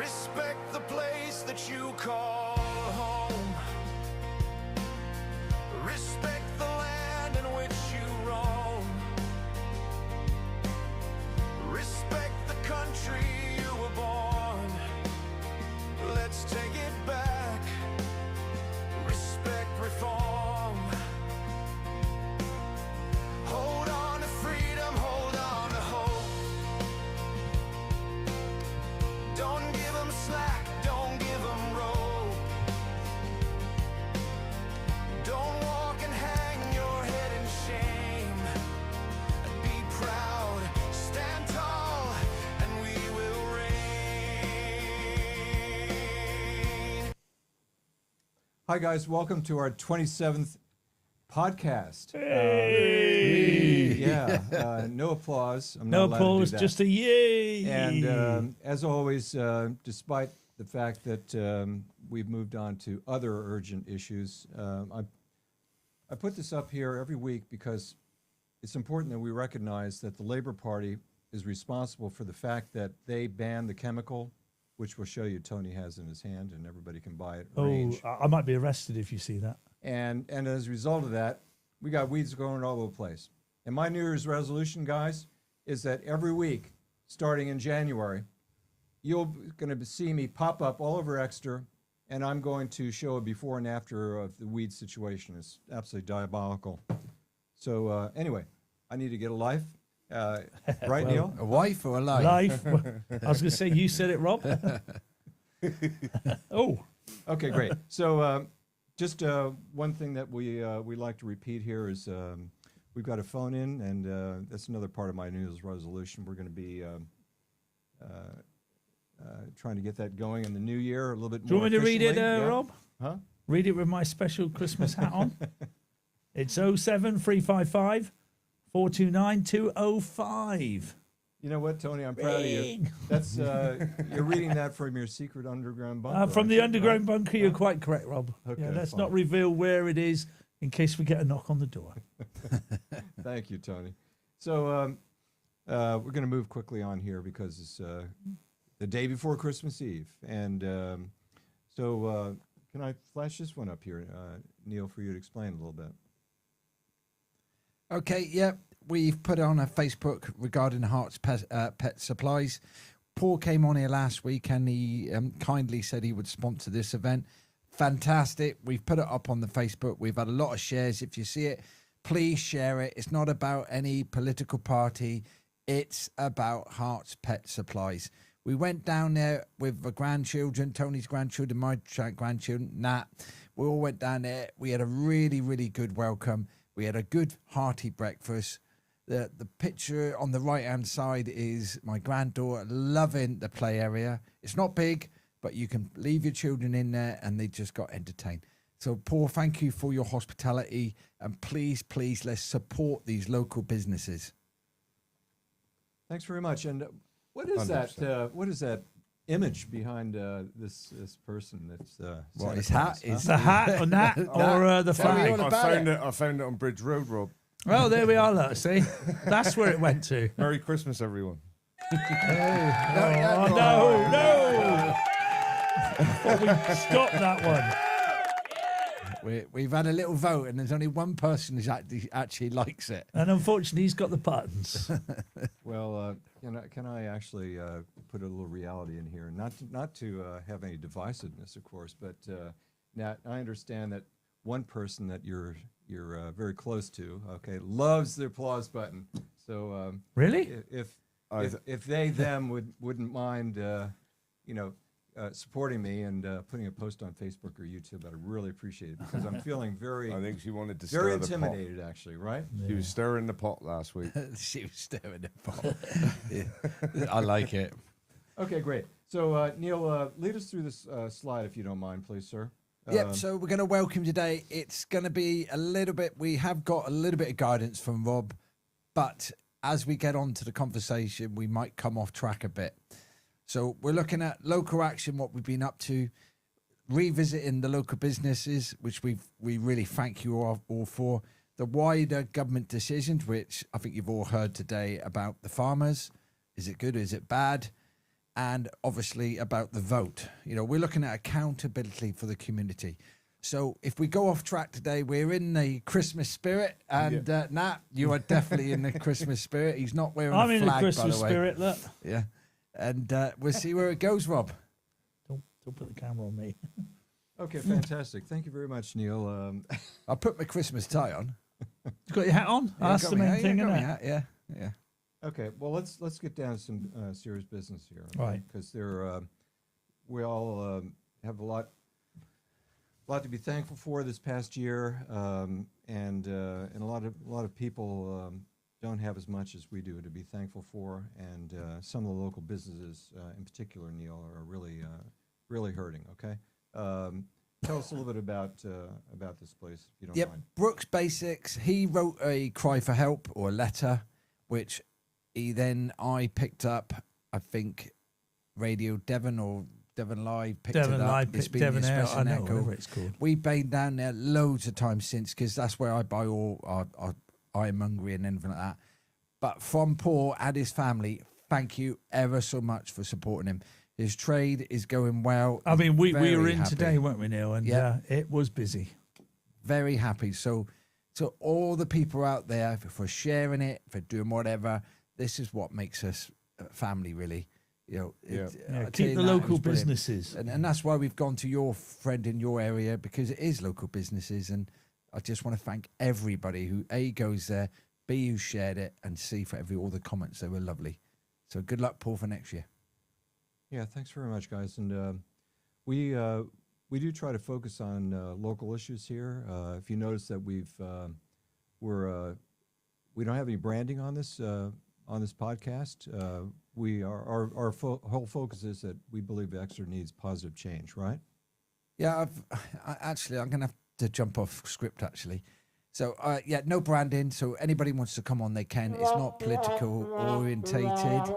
Respect the place that you call home. Respect the land in which you roam. Respect the country you were born. Let's take it back. Respect reform. Hold on to freedom, hold on to hope. Don't give them slack, don't give them rope. Don't walk and hang your head in shame. Be proud, stand tall, and we will reign. Hi guys, welcome to our 27th podcast. No applause. I'm No not allowed applause, to do that. just a yay. And as always, despite the fact that we've moved on to other urgent issues, I put this up here every week because it's important that we recognize that the Labour Party is responsible for the fact that they banned the chemical, which we'll show you Tony has in his hand, and everybody can buy it. Range. I might be arrested if you see that. And as a result of that, we got weeds growing all over the place. And my New Year's resolution, guys, is that every week, starting in January, you're going to see me pop up all over Exeter, and I'm going to show a before and after of the weed situation. It's absolutely diabolical. So anyway, I need to get a life. Right, Neil? A wife or a life? Life. I was going to say, you said it, Rob. Oh. Okay, great. So just one thing that we like to repeat here is we've got a phone in, and that's another part of my New Year's resolution. We're going to be trying to get that going in the new year a little bit more. Do you want me to read it, efficiently. Yeah. Rob? Huh? Read it with my special Christmas hat on. It's 07355 429 205. You know what, Tony? I'm proud of you. That's you're reading that from your secret underground bunker. From the aren't you? underground Right? bunker, you're quite correct, Rob. Okay, Let's fine. not reveal where it is in case we get a knock on the door. Thank you, Tony. So we're going to move quickly on here because it's the day before Christmas Eve. And so can I flash this one up here, Neil, for you to explain a little bit? Okay, yeah. We've put it on a Facebook regarding Hearts Pet Supplies. Paul came on here last week and he kindly said he would sponsor this event. Fantastic. We've put it up on the Facebook. We've had a lot of shares. If you see it, please share it. It's not about any political party. It's about Hearts Pet Supplies. We went down there with the grandchildren, Tony's grandchildren, my grandchildren, Nat. We all went down there. We had a really, really good welcome. We had a good hearty breakfast. The picture on the right-hand side is my granddaughter loving the play area. It's not big, but you can leave your children in there and they just got entertained. So, Paul, thank you for your hospitality. And please, please, let's support these local businesses. Thanks very much. And what is 100%. that? What is that image behind this person? That's What, Santa his hat Claus, huh? is The hat on that or the Tell me flag? all about I found it on Bridge Road, Rob. Oh, there we are, look, see? That's where it went to. Merry Christmas, everyone. Oh, no. Well, we stopped that one. We've had a little vote and there's only one person who actually likes it. And unfortunately, he's got the buttons. Well, can I actually put a little reality in here? Not to have any divisiveness, of course, but Nat, I understand that one person that you're very close to, okay, loves the applause button. So Really? if they them wouldn't mind, supporting me and putting a post on Facebook or YouTube, I'd really appreciate it because I'm feeling I think she wanted to very stir the pot. intimidated, actually, right? She was stirring the pot last week. She was stirring the pot. Yeah. I like it. Okay, great. So Neil, lead us through this slide, if you don't mind, please, sir. Yep, so we're going to welcome today. It's going to be a little bit, we have got a little bit of guidance from Rob, but as we get on to the conversation, we might come off track a bit. So we're looking at local action, what we've been up to, revisiting the local businesses, which we really thank you all for, the wider government decisions, which I think you've all heard today about the farmers. Is it good? Is it bad? and obviously about the vote. You know, we're looking at accountability for the community. So if we go off track today, we're in the Christmas spirit, and Nat, you are definitely in the Christmas spirit. He's not wearing I'm a in the flag, Christmas by the way. spirit. Look, Yeah, and we'll see where it goes, Rob. don't put the camera on me. Okay, fantastic. Thank you very much, Neil. I'll put my Christmas tie on. You got your hat on? Yeah, That's got the me main hat, thing, got me isn't it? hat, yeah. Okay, well, let's get down to some serious business here, Right. Because we all have a lot to be thankful for this past year, and a lot of people don't have as much as we do to be thankful for, and some of the local businesses, in particular, Neil, are really hurting. Okay, tell us a little bit about this place, if you don't Yep, mind. Brooks Basics. He wrote a cry for help or a letter, which I picked up. I think Radio Devon or Devon Live picked Devon it up. Live, It's been Devon the Air, Express I and know, Echo. whatever it's called. We've been down there loads of times since, because that's where I buy all our ironmongery and anything like that. But from Paul and his family, thank you ever so much for supporting him. His trade is going well. I mean, we Very were in happy. today, weren't we, Neil? And Yeah. it was busy. Very happy. So all the people out there for sharing it, for doing whatever, this is what makes us a family, really. You know, Yeah. Yeah, I tell keep you, the Nat, it local was brilliant. businesses. And that's why we've gone to your friend in your area, because it is local businesses. And I just want to thank everybody who A, goes there, B, who shared it, and C, for all the comments. They were lovely. So good luck, Paul, for next year. Yeah, thanks very much, guys. And we do try to focus on local issues here. If you notice that we don't have any branding on this podcast. Our whole focus is that we believe Exeter needs positive change, right? Yeah, I'm going to have to jump off script, actually. So, no branding. So anybody wants to come on, they can. It's not political orientated.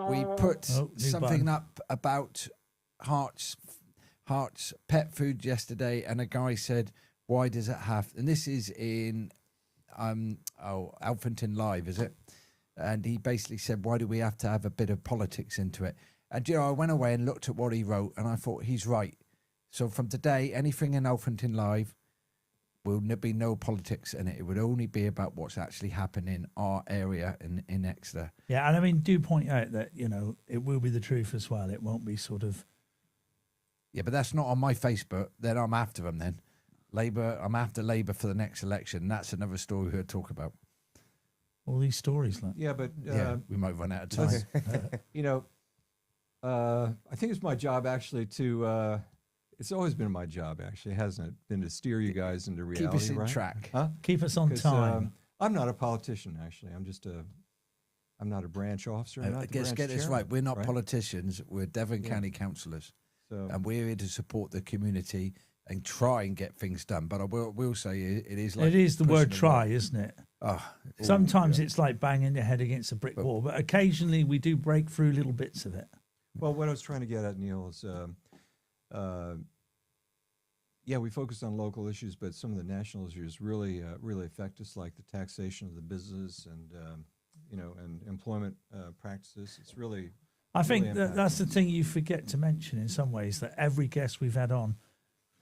We put Oh, new something button. up about Hearts pet food yesterday, and a guy said, "Why does it have?" And this is in Alphington Live, is it? And he basically said, "Why do we have to have a bit of politics into it?" And I went away and looked at what he wrote, and I thought he's right. So from today, anything in Alphington Live will be no politics in it. It would only be about what's actually happening in our area in Exeter. Yeah, and I mean, do point out that, it will be the truth as well. It won't be sort of... Yeah, but that's not on my Facebook. Then I'm after them then. Labour, I'm after Labour for the next election. That's another story we'll talk about. all these stories. Like, Yeah, but We might run out of time. let's- I think it's my job actually to. It's always been my job, actually, hasn't it? Been to steer you guys into reality, Keep us in right? track. Huh? keep us on 'Cause, time. I'm not a politician, actually. I'm not a branch officer. I'm not I the guess branch get this chairman, right. We're not right? politicians. We're Devon Yeah. County councillors, So and we're here to support the community and try and get things done. But I will say it is like It is the pushing word the try, rock. isn't it? Oh, Sometimes it's like banging your head against a brick But- wall, but occasionally we do break through little bits of it. well, what I was trying to get at, Neil, is we focus on local issues, but some of the national issues really affect us, like the taxation of the business and and employment practices. It's really I think really that's the thing you forget to mention in some ways, that every guest we've had on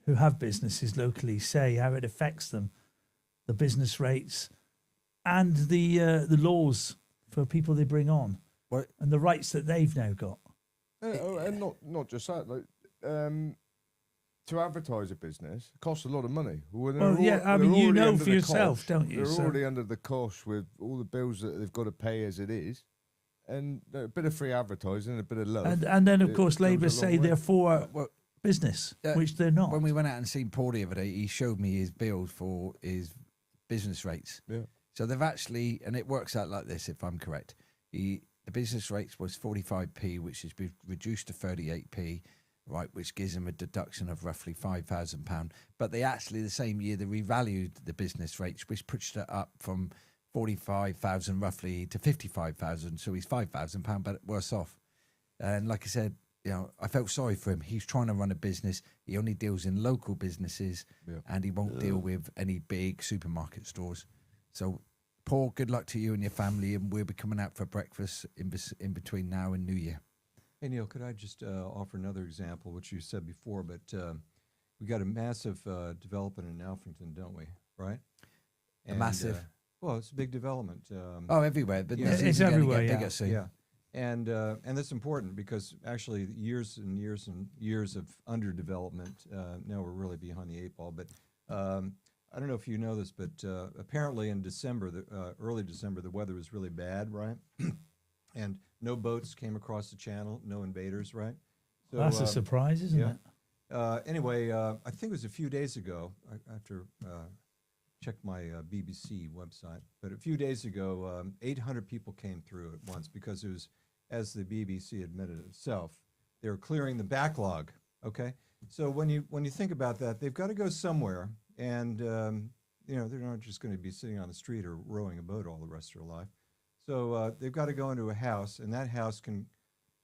who have businesses locally say how it affects them, the business rates and the laws for people they bring on, Well- and the rights that they've now got. And not just that, like to advertise a business costs a lot of money. Well, yeah, I mean, you know for yourself, don't you? They're So- already under the cosh with all the bills that they've got to pay as it is, and a bit of free advertising, a bit of love. And then, of it course, goes a Labour long say way. they're for well, business, Yeah, which they're not. when we went out and seen Paul the other day, he showed me his bill for his business rates. Yeah. So they've actually, and it works out like this, if I'm correct. The business rates was 45p, which has been reduced to 38p, right, which gives them a deduction of roughly £5,000. But they actually, the same year, they revalued the business rates, which pushed it up from 45,000 roughly to 55,000. So he's £5,000, but worse off. And like I said, I felt sorry for him. He's trying to run a business. He only deals in local businesses, Yeah. and he won't deal with any big supermarket stores. So, Paul, good luck to you and your family, and we'll be coming out for breakfast in between now and New Year. Hey, Neil, could I just offer another example, which you said before, but we got a massive development in Alphington, don't we? Right? Massive. Well, it's a big development. Oh, everywhere, but Yeah. it's It's even gonna everywhere, get yeah. bigger soon. Yeah, and that's important because actually years and years and years of underdevelopment. Now we're really behind the eight ball. But I don't know if you know this, but apparently in December, early December, the weather was really bad, right? And no boats came across the channel, no invaders, right? So That's a surprise, isn't yeah. it? Anyway, I think it was a few days ago. I have to check my BBC website, but a few days ago, 800 people came through at once because it was, as the BBC admitted itself, they were clearing the backlog. Okay, so when you think about that, they've got to go somewhere, and you know they're not just going to be sitting on the street or rowing a boat all the rest of their life. So they've got to go into a house, and that house can,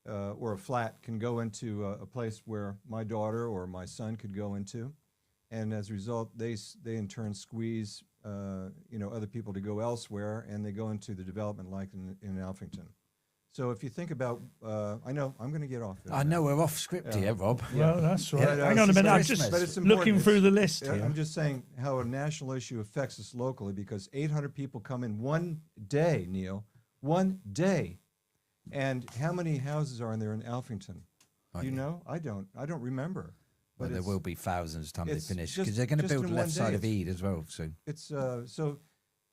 or a flat can go into a place where my daughter or my son could go into, and as a result, they in turn squeeze, you know, other people to go elsewhere, and they go into the development like in Alphington. So if you think about, I know I'm going to get off. I know we're off script here, Rob. Well, that's right. But, Hang on a minute. I'm Christmas. just But it's important. looking through the list Yeah, here. I'm just saying how a national issue affects us locally because 800 people come in one day, Neil, one day. And how many houses are in there in Alphington? Do you know? I don't remember. But there it's- will be thousands time they it's finish just- because they're going to just build in left one side day. of Ede as well soon. It's so,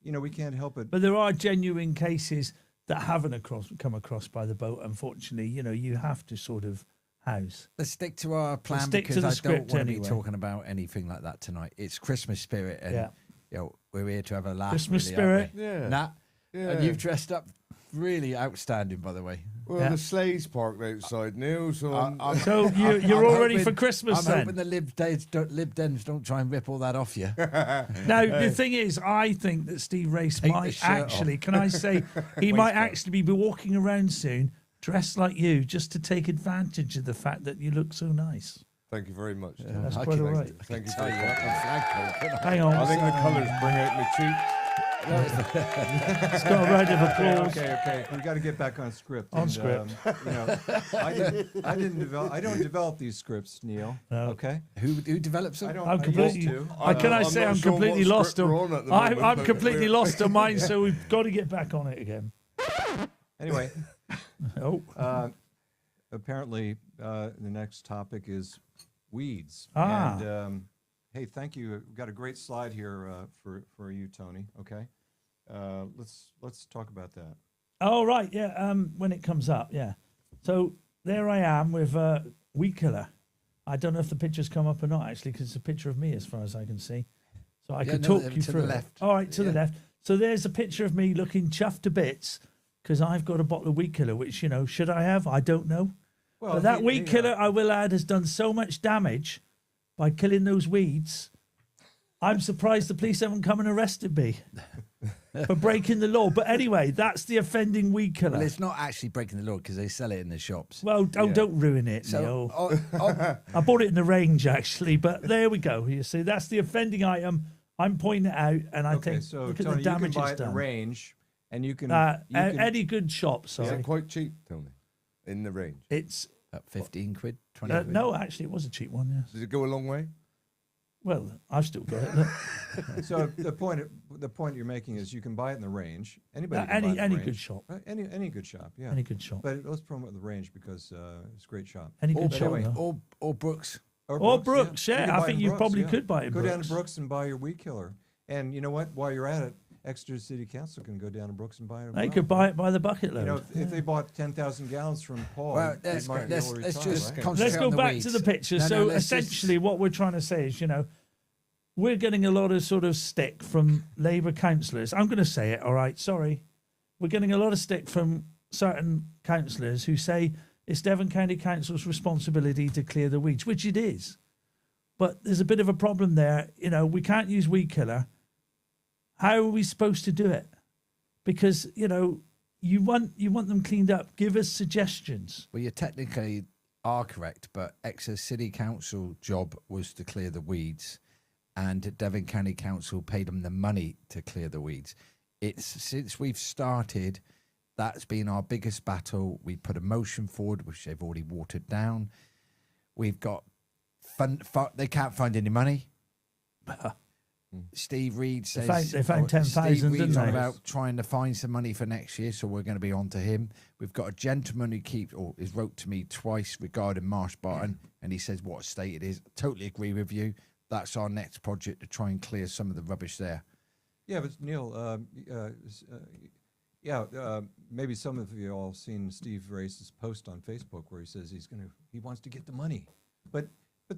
you know, we can't help it. But there are genuine cases that haven't come across by the boat. Unfortunately, you know, you have to sort of house. Let's stick to our plan stick to because the I don't script want to anyway. be talking about anything like that tonight. It's Christmas spirit, and Yeah. you know, we're here to have a laugh. Christmas really, aren't spirit. we? Yeah. Nat, Yeah. and you've dressed up really outstanding, by the way. Well, Yeah. the sleigh's parked outside, Neil, so So you're all ready for Christmas I'm then? hoping the Lib Dems don't try and rip all that off you. Now, the thing is, I think that Steve Race Take the might shirt actually, can I say, he might actually be walking around soon dressed like you just to take advantage of the fact that you look so nice. thank you very much. Tim. That's I quite can- all right. Thank you Tell very you much. what, I'm flagpole, couldn't I? Hang on. I think the colours bring out my cheek. It's got a round of applause. Okay. We got to get back on script. On script. You know, I don't develop these scripts, Neil. No. Okay. Who develops them? I don't. I'm I completely. used to. Can I I'm say not I'm sure what completely script lost on? we're on at the moment, I'm but completely we're- lost on mine, so we've got to get back on it again. Anyway, Oh, apparently the next topic is weeds. Ah. And hey, thank you. We've got a great slide here for you, Tony. Okay. Let's talk about that. oh right, yeah. When it comes up, yeah. So there I am with weed killer. I don't know if the picture's come up or not actually, because it's a picture of me as far as I can see. So I Yeah, could no, talk to you the through. left. It. All right, to the Yeah. left. So there's a picture of me looking chuffed to bits because I've got a bottle of weed killer, which, you know, should I have? I don't know. Well, But that he- weed killer, I will add, has done so much damage by killing those weeds. I'm surprised the police haven't come and arrested me for breaking the law. But anyway, that's the offending weed killer. Well, it's not actually breaking the law because they sell it in the shops. Well, don't ruin it, So, Neil. I bought it in the range, actually, but there we go. You see, that's the offending item. I'm pointing it out, and I Okay, think so look at Tony, the you can damage buy it's it in the done. range, and you can. Any good shop, Is sorry. it quite cheap, Tony? In the range. It's About 15 quid, 20 quid. no, actually, it was a cheap one. Yes. Does it go a long way? Well, I've still got it. Look. So the point you're making is you can buy it in the range. Anybody can buy it in the Any range. good shop. Any good shop, yeah. Any good shop. But let's promote the range because it's a great shop. Any Or, good shop. anyway. though. or Brooks. Or Brooks, yeah. can I buy it think in you Brooks, probably yeah. could buy it in Go down Brooks. to Brooks and buy your weed killer. And you know what? While you're at it, Exeter City Council can go down to Brooks and buy it. as They well. could buy it by the bucket load. You know, if they bought 10,000 gallons from Paul, Well, they let's, might be able to let's retire, just right? concentrate Let's go on the back weeds. to the picture. No, So no, let's just- essentially, what we're trying to say is, you know, we're getting a lot of sort of stick from Labour councillors. I'm going to say it, all right, sorry. We're getting a lot of stick from certain councillors who say it's Devon County Council's responsibility to clear the weeds, which it is. But there's a bit of a problem there. You know, we can't use weed killer. How are we supposed to do it? Because, you know, you want them cleaned up. Give us suggestions. Well, you technically are correct, but Exeter City Council job was to clear the weeds, and Devon County Council paid them the money to clear the weeds. It's since we've started That's been our biggest battle. We put a motion forward, which they've already watered down. We've got they can't find any money. Steve Reed says they found 10,000, Steve Reed's didn't on they? about trying to find some money for next year, so we're going to be on to him. We've got a gentleman who has wrote to me twice regarding Marsh Barton, and he says what a state it is. Totally agree with you. That's our next project to try and clear some of the rubbish there. Yeah, but Neil, maybe some of you all seen Steve Race's post on Facebook where he says he wants to get the money, but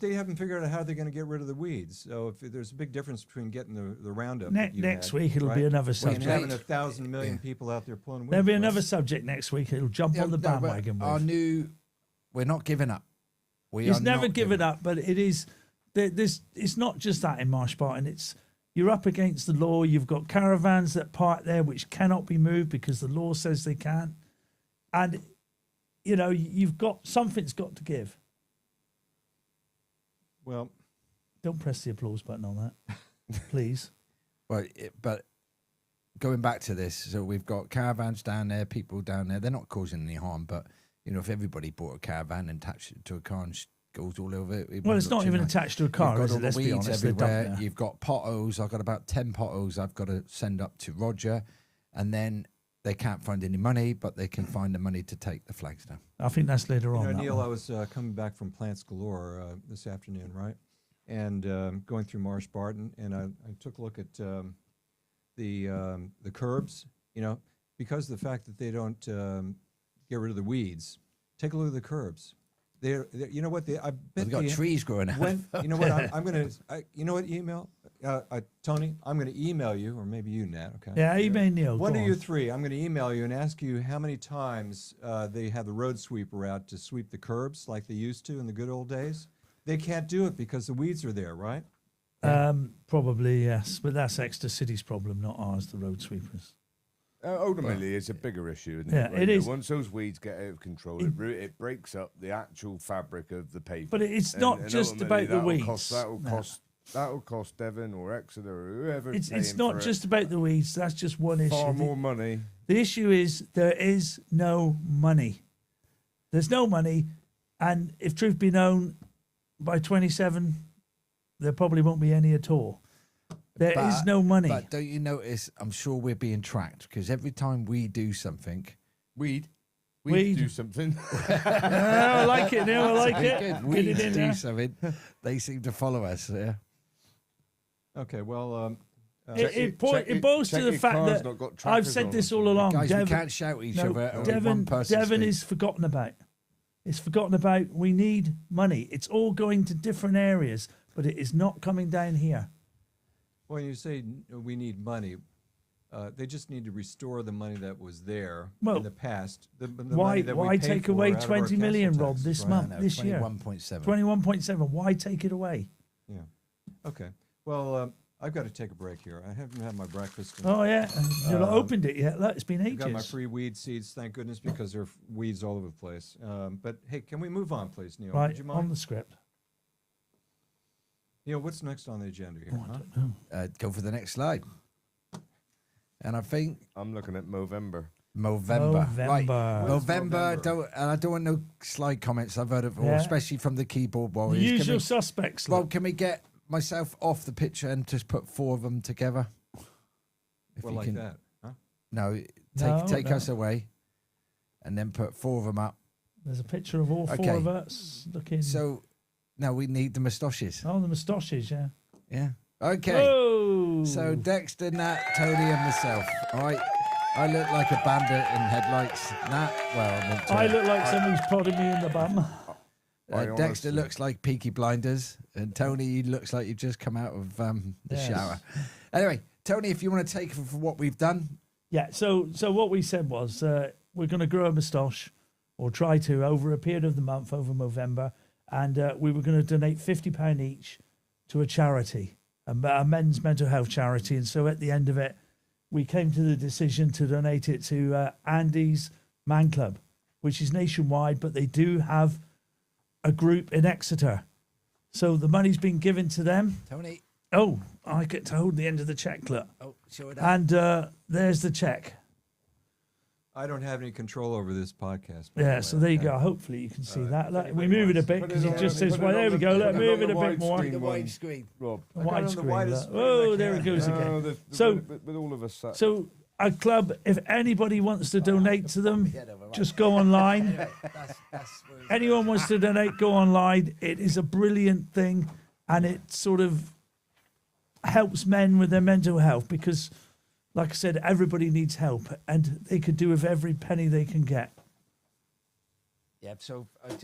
they haven't figured out how they're going to get rid of the weeds. So if there's a big difference between getting the Roundup next week, it'll be another and subject. having 1,000 million people out there pulling weeds. There'll be for us. another subject next week. It'll jump on the bandwagon. We're not giving up. He's never given up, but it is. It's not just that in Marsh Barton. You're up against the law. You've got caravans that park there which cannot be moved because the law says they can't, and you've got something's got to give. Well, don't press the applause button on that, please. Well, but going back to this, so we've got caravans down there, people down there. They're not causing any harm, but if everybody bought a caravan and attached it to a car and goes all over it. Well, it's not even attached to a car, is it? Let's be honest. Everywhere. You've got potholes. I've got about 10 potholes I've got to send up to Roger, and then they can't find any money, but they can find the money to take the flags down. I think that's later on. Neil, I was coming back from Cllr this afternoon, right? And going through Marsh Barton, and I took a look at the curbs, because of the fact that they don't get rid of the weeds. Take a look at the curbs. I bet they've got trees growing out. I'm going to email Tony. I'm going to email you, or maybe you, Nat. Okay. Yeah, email Neil. One of you three. I'm going to email you and ask you how many times they have the road sweeper out to sweep the curbs like they used to in the good old days. They can't do it because the weeds are there, right? Probably yes, but that's Exeter City's problem, not ours. The road sweepers. Ultimately, it's a bigger issue, isn't it? Right? It is. Once those weeds get out of control, it breaks up the actual fabric of the pavement. But it's not just about the weeds. That'll cost Devon or Exeter or whoever. It's not just about the weeds. That's just one issue. Far more money. The issue is there is no money. There's no money, and if truth be known, by 27, there probably won't be any at all. There is no money. But don't you notice, I'm sure we're being tracked, because every time we do something... Weed do something. I like it, Neil. I like it. We do something. They seem to follow us, yeah. Okay, well... it boils to the fact that I've said this all along. Guys, Devon, we can't shout at each other. Devon is forgotten about. It's forgotten about. We need money. It's all going to different areas, but it is not coming down here. When you say we need money, they just need to restore the money that was there in the past. Why take away 20 million, Rob, this month, this year? 21.7. 21.7. Why take it away? Yeah. Okay. Well, I've got to take a break here. I haven't had my breakfast. Oh, yeah. You've not opened it yet. Look, it's been ages. I got my free weed seeds, thank goodness, because there are weeds all over the place. But, hey, can we move on, please, Neil? Right, Would you mind? on the script. Neil, what's next on the agenda here? I don't know. Go for the next slide. And I think... I'm looking at Movember. Right. Movember. I don't want no slide comments. I've heard of all, especially from the keyboard warriors. The usual suspects. Well, can we get myself off the picture and just put 4 of them together? That, huh? No, take us away, and then put 4 of them up. There's a picture of all 4 of us looking. So now we need the moustaches. Oh, the moustaches, yeah. Yeah. Okay. Whoa. So Dexter, Nat, Tony, and myself. All right. I look like a bandit in headlights. Nat, I look like somebody's prodding me in the bum. Dexter looks like Peaky Blinders, and Tony looks like you've just come out of the shower. Anyway, Tony, if you want to take it for what we've done. Yeah, so what we said was we're going to grow a moustache, or try to, over a period of the month, over Movember, and we were going to donate £50 each to a charity, a men's mental health charity. And so at the end of it, we came to the decision to donate it to Andy's Man Club, which is nationwide, but they do have a group in Exeter. So the money's been given to them. Tony. Oh, I get to hold the end of the check, look. Oh, show it up. And there's the check. I don't have any control over this podcast. by the Yeah, way, so there you okay? go. Hopefully you can see that. if Look, we anybody move it a wants- bit Put because it it on- just put says, it well, on there we the- go. put Look, it move on it a the bit more. widescreen The one, widescreen. Rob. I got it on the Widescreen. widest Look. Oh, screen I there it can. goes No, again. the- So- with all of us sat. So a club, if anybody wants to donate to them, just go online. Anyone wants to donate, go online. It is a brilliant thing, and it sort of helps men with their mental health because, like I said, everybody needs help, and they could do with every penny they can get. Yeah, so I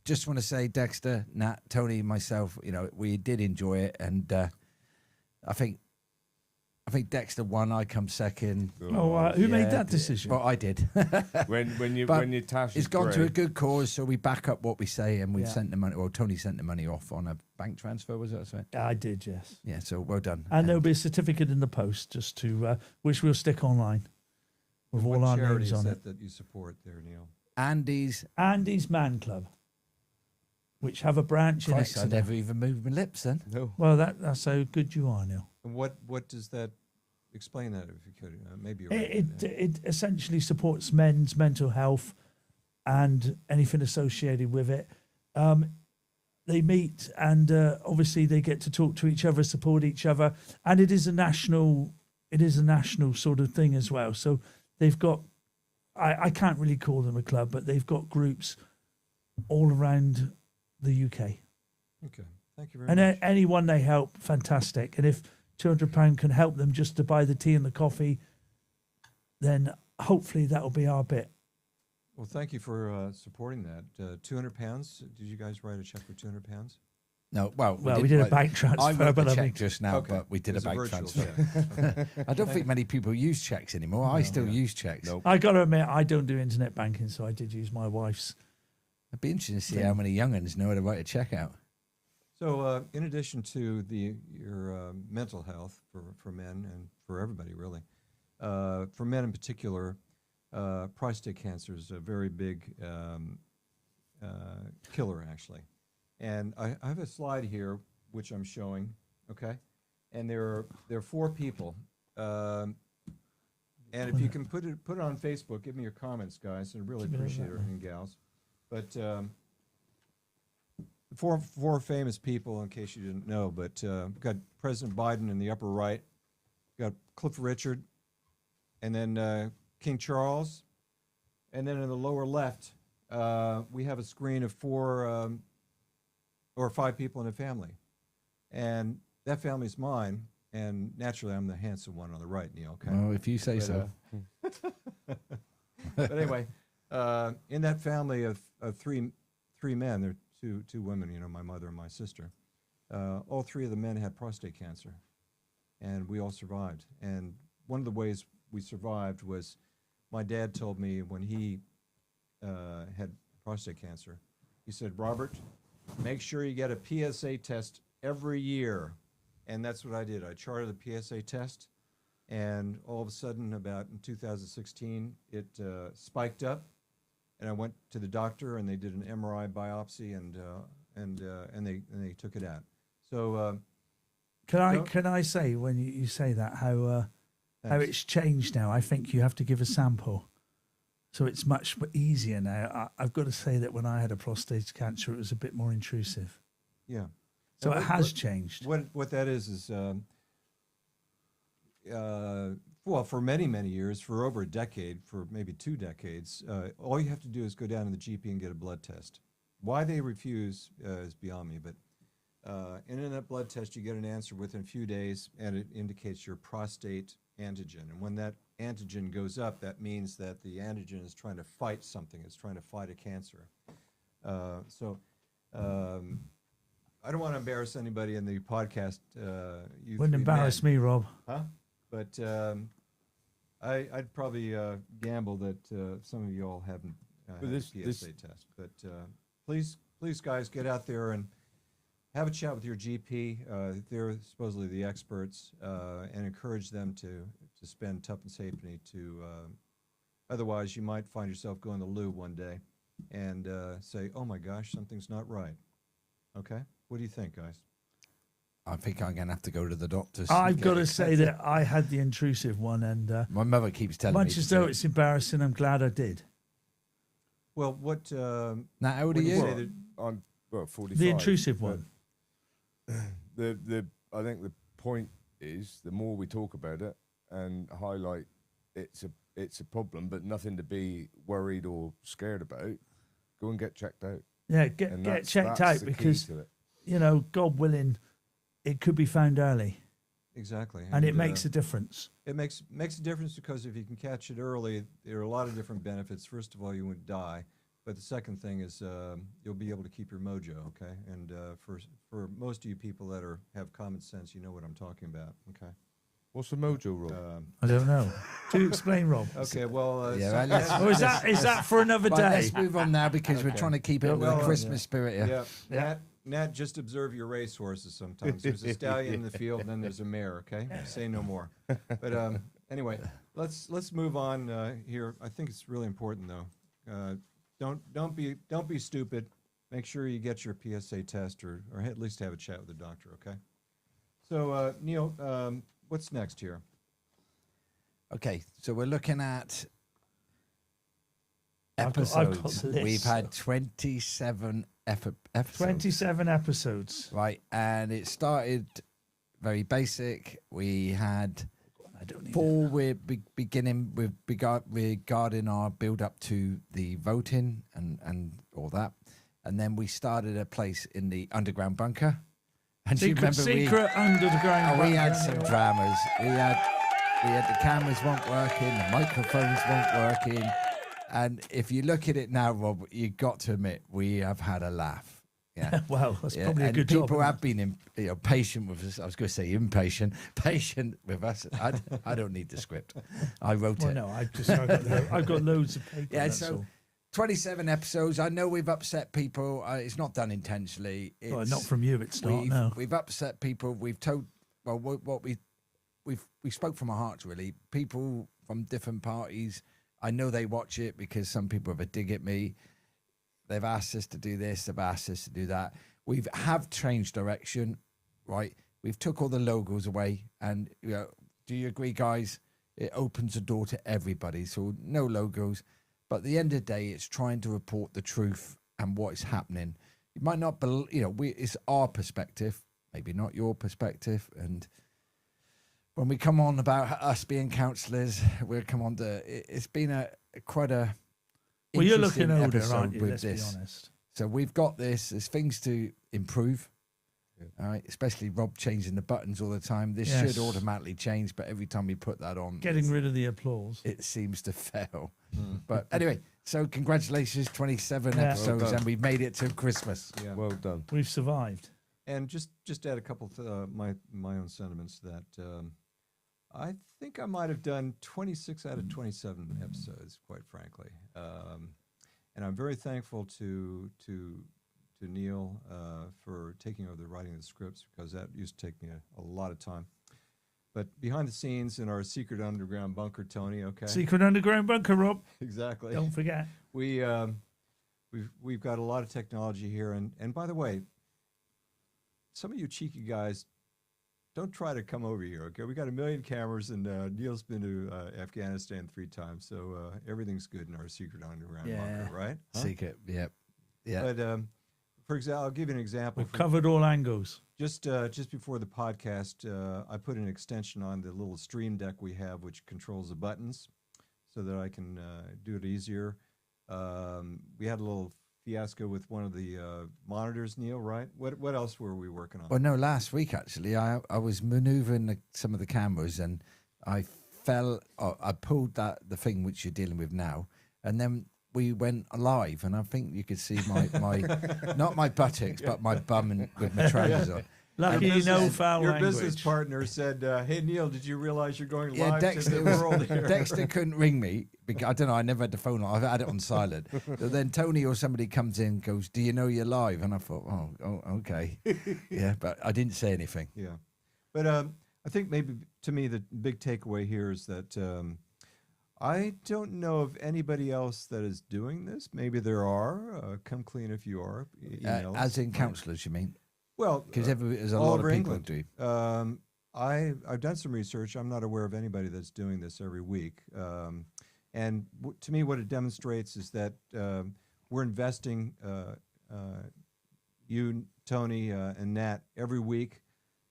just want to say, Dexter, Nat, Tony, myself, we did enjoy it, and I think Dexter won. I come second. Who made Yeah, that decision? Well, I did. when you But task It's is gone to grey, a good cause, so we back up what we say, and we've Yeah. sent the money. Well, Tony sent the money off on a bank transfer, was it? That's right. I did, yes. Yeah, so well done. And there'll be a certificate in the post, just to which we'll stick online with all What our charity names is on that it. that you support there, Neil? Andy's. Andy's Man Club, which have a branch in Christ, I Exeter. never even moved my lips then. no. Well, that's how good you are, Neil. And what does that explain that if you could? Maybe you're It, right. it essentially supports men's mental health and anything associated with it. They meet and obviously they get to talk to each other, support each other, and it is a national sort of thing as well. So they've got, I can't really call them a club, but they've got groups all around the UK. Okay, thank you very And much. anyone they help, fantastic. And if £200 can help them just to buy the tea and the coffee, then hopefully that'll be our bit. Well, thank you for supporting that. £200. Did you guys write a check for £200? No, well, We didn't did a write- bank I transfer, wrote but the I check mean, just now, Okay. but we did It was a bank virtual transfer. check. I don't think many people use checks anymore. I still use checks. No. I got to admit, I don't do internet banking, so I did use my wife's. It'd be interesting to see how many young'uns know how to write a check out. So, in addition to your mental health for men and for everybody really, for men in particular, prostate cancer is a very big killer actually. And I have a slide here which I'm showing, okay? And there are 4 people. And if you can put it on Facebook, give me your comments, guys. I really appreciate it, and gals. But four famous people, in case you didn't know. But we've got President Biden in the upper right. We've got Cliff Richard, and then King Charles, and then in the lower left, we have a screen of 4 or 5 people in a family, and that family's mine. And naturally, I'm the handsome one on the right, Neil. Okay. Well, if you say But, so. But anyway, in that family of three men, there are two women, my mother and my sister. All 3 of the men had prostate cancer, and we all survived. And one of the ways we survived was my dad told me when he had prostate cancer, he said, "Robert, make sure you get a PSA test every year." And that's what I did. I charted the PSA test, and all of a sudden, about in 2016, it spiked up, and I went to the doctor, and they did an MRI biopsy, and they took it out. So Can I say when you say that how thanks. it's changed now? I think you have to give a sample, so it's much easier now. I've got to say that when I had a prostate cancer, it was a bit more intrusive. Yeah. So And it has changed. What that is well, for many years, for over a decade, for maybe 2 decades, all you have to do is go down to the GP and get a blood test. Why they refuse is beyond me, but in that blood test, you get an answer within a few days, and it indicates your prostate antigen. And when that antigen goes up, that means that the antigen is trying to fight something. It's trying to fight a cancer. I don't want to embarrass anybody in the podcast. You Wouldn't 3 embarrass men. me, Rob. Huh? But I'd probably gamble that some of you all haven't had a PSA test. But please, guys, get out there and have a chat with your GP. They're supposedly the experts, and encourage them to spend tuppence halfpenny to. Otherwise, you might find yourself going to the loo one day and say, "Oh my gosh, something's not right." Okay, what do you think, guys? I think I'm going to have to go to the doctor. I've got to say that I had the intrusive one, and My mother keeps telling me. much as though it's embarrassing, I'm glad I did. Well, what? Now, how old are when you say you? that- I'm 45. The intrusive but one. I think the point is the more we talk about it and highlight it's a problem, but nothing to be worried or scared about. Go and get checked out. Yeah, And get checked that's out the key because, to it. you know, God willing, it could be found early, Exactly. and it makes a difference. It makes a difference because if you can catch it early, there are a lot of different benefits. First of all, you won't die, but the second thing is you'll be able to keep your mojo. Okay, and for most of you people that have common sense, you know what I'm talking about. Okay. What's the mojo, Rob? I don't know. Do explain, Rob. Okay. Well. Yeah, so- right, let's- Or is that for another Right, day? let's move on now because we're Okay. trying to keep it with Well, the Christmas spirit here. Yeah. Nat, just observe your race horses sometimes. There's a stallion in the field, and then there's a mare, okay? Say no more. But anyway, let's move on here. I think it's really important though. Don't be stupid. Make sure you get your PSA test or at least have a chat with the doctor, okay? So Neil, what's next here? Okay, so we're looking at I've got episodes. the list, We've had so. 27 episodes. 27 episodes. Right, and it started very basic. We had I don't need 4. We're beginning with regarding our build up to the voting and all that, and then we started a place in the underground bunker. And do you remember secret underground. we had bunker. some dramas. We had the cameras weren't working, the microphones weren't working, and if you look at it now, Rob, you got to admit we have had a laugh. Yeah. Well, that's Yeah, probably a and good people job. have been patient with us. I was going to say impatient, patient with us. I don't need the script. I wrote Well, it. no, I've got loads of paper. Yeah, that's so all. 27 episodes. I know we've upset people. It's not done intentionally. Well, It's, not from you. It's not. No. We've upset people. We've told what we spoke from our hearts. Really, people from different parties. I know they watch it because some people have a dig at me. They've asked us to do this. They've asked us to do that. We have changed direction, right? We've took all the logos away, and do you agree, guys? It opens the door to everybody. So no logos, but at the end of the day, it's trying to report the truth and what is happening. You might not believe, it's our perspective, maybe not your perspective. And when we come on about us being councillors, we'll come on to. It's been quite a. Well, you're looking interesting older, episode aren't you? with Let's this. be honest. So we've got this. There's things to improve. Yeah. All right, especially Rob changing the buttons all the time. This Yes. should automatically change, but every time we put that on, Getting rid of the applause. it seems to fail. But anyway, so congratulations, 27 Yeah. episodes, Well done. and we've made it to Christmas. Yeah. Well done. We've survived. And just add a couple of my own sentiments that I think I might have done 26 out of 27 episodes, quite frankly. And I'm very thankful to Neil for taking over the writing of the scripts because that used to take me a lot of time. But behind the scenes in our secret underground bunker, Tony, okay? Secret underground bunker, Rob. Exactly. Don't forget. We've got a lot of technology here, and by the way, some of you cheeky guys, don't try to come over here, okay? We got 1 million cameras, and Neil's been to Afghanistan 3 times, so everything's good in our secret underground bunker, right? Huh? Secret, yeah. But for example, I'll give you an example. We've covered all angles. Just before the podcast, I put an extension on the little stream deck we have, which controls the buttons, so that I can do it easier. We had a little fiasco with one of the monitors, Neil, right? What else were we working on? Well, no, last week actually, I was manoeuvring some of the cameras, and I I pulled the thing which you're dealing with now, and then we went live, and I think you could see my not my buttocks, but my bum and with my trousers on. Lucky no foul Your language. business partner said, "Hey Neil, did you realize you're going Yeah, live Dexter, to the world here?" Dexter couldn't ring me because I don't know. I never had the phone on. I've had it on silent. So then Tony or somebody comes in and goes, "Do you know you're live?" And I thought, "Oh, okay, yeah," but I didn't say anything. Yeah, but I think maybe to me the big takeaway here is that I don't know of anybody else that is doing this. Maybe there are. Come clean if you are. Email us. As in councillors, you mean? Well, Because there's a all lot of over people England. do. I've done some research. I'm not aware of anybody that's doing this every week. And to me, what it demonstrates is that we're investing, you, Tony, and Nat, every week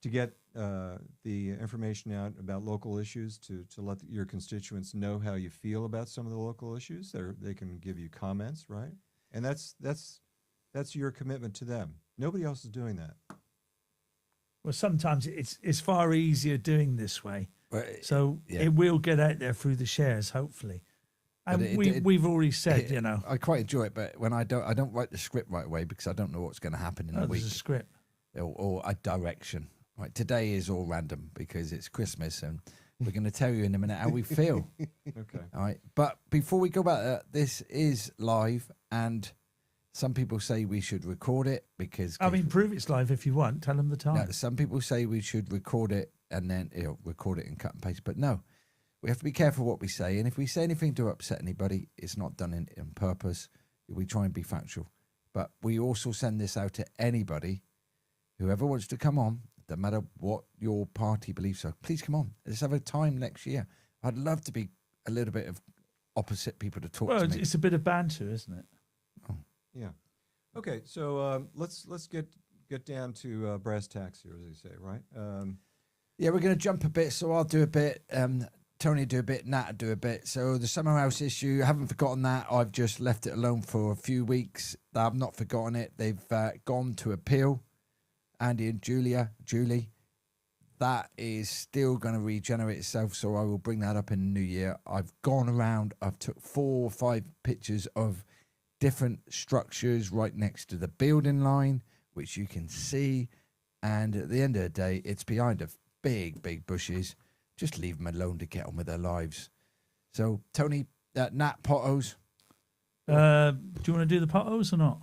to get the information out about local issues, to let your constituents know how you feel about some of the local issues. They can give you comments, right? And that's your commitment to them. Nobody else is doing that. Well, sometimes it's far easier doing this way. But So yeah. it will get out there through the shares, hopefully. And But we've already said, you know, I quite enjoy it, but when I don't write the script right away because I don't know what's going to happen in a week there's a script. or a direction. Right, today is all random because it's Christmas, and we're going to tell you in a minute how we feel. Okay. All right, but before we go back, this is live, and some people say we should record it because I mean, prove it's live if you want. Tell them the time. no, some people say we should record it and then record it and cut and paste, but no. We have to be careful what we say, and if we say anything to upset anybody, it's not done in purpose. We try and be factual. But we also send this out to anybody, whoever wants to come on, no matter what your party beliefs are, please come on. Let's have a time next year. I'd love to be a little bit of opposite people to talk Well, to me. it's a bit of banter, isn't it? Yeah. Okay. So let's get down to brass tacks here, as they say, right? Yeah, we're going to jump a bit, so I'll do a bit. Tony do a bit, Nat do a bit. So the summer house issue, I haven't forgotten that. I've just left it alone for a few weeks. I've not forgotten it. They've gone to appeal. Andy and Julie, that is still going to regenerate itself. So I will bring that up in the new year. I've gone around. I've took 4 or 5 pictures of different structures right next to the building line, which you can see. And at the end of the day, it's behind the big bushes. Just leave them alone to get on with their lives. So, Tony, Nat, pottos. Do you want to do the potholes or not?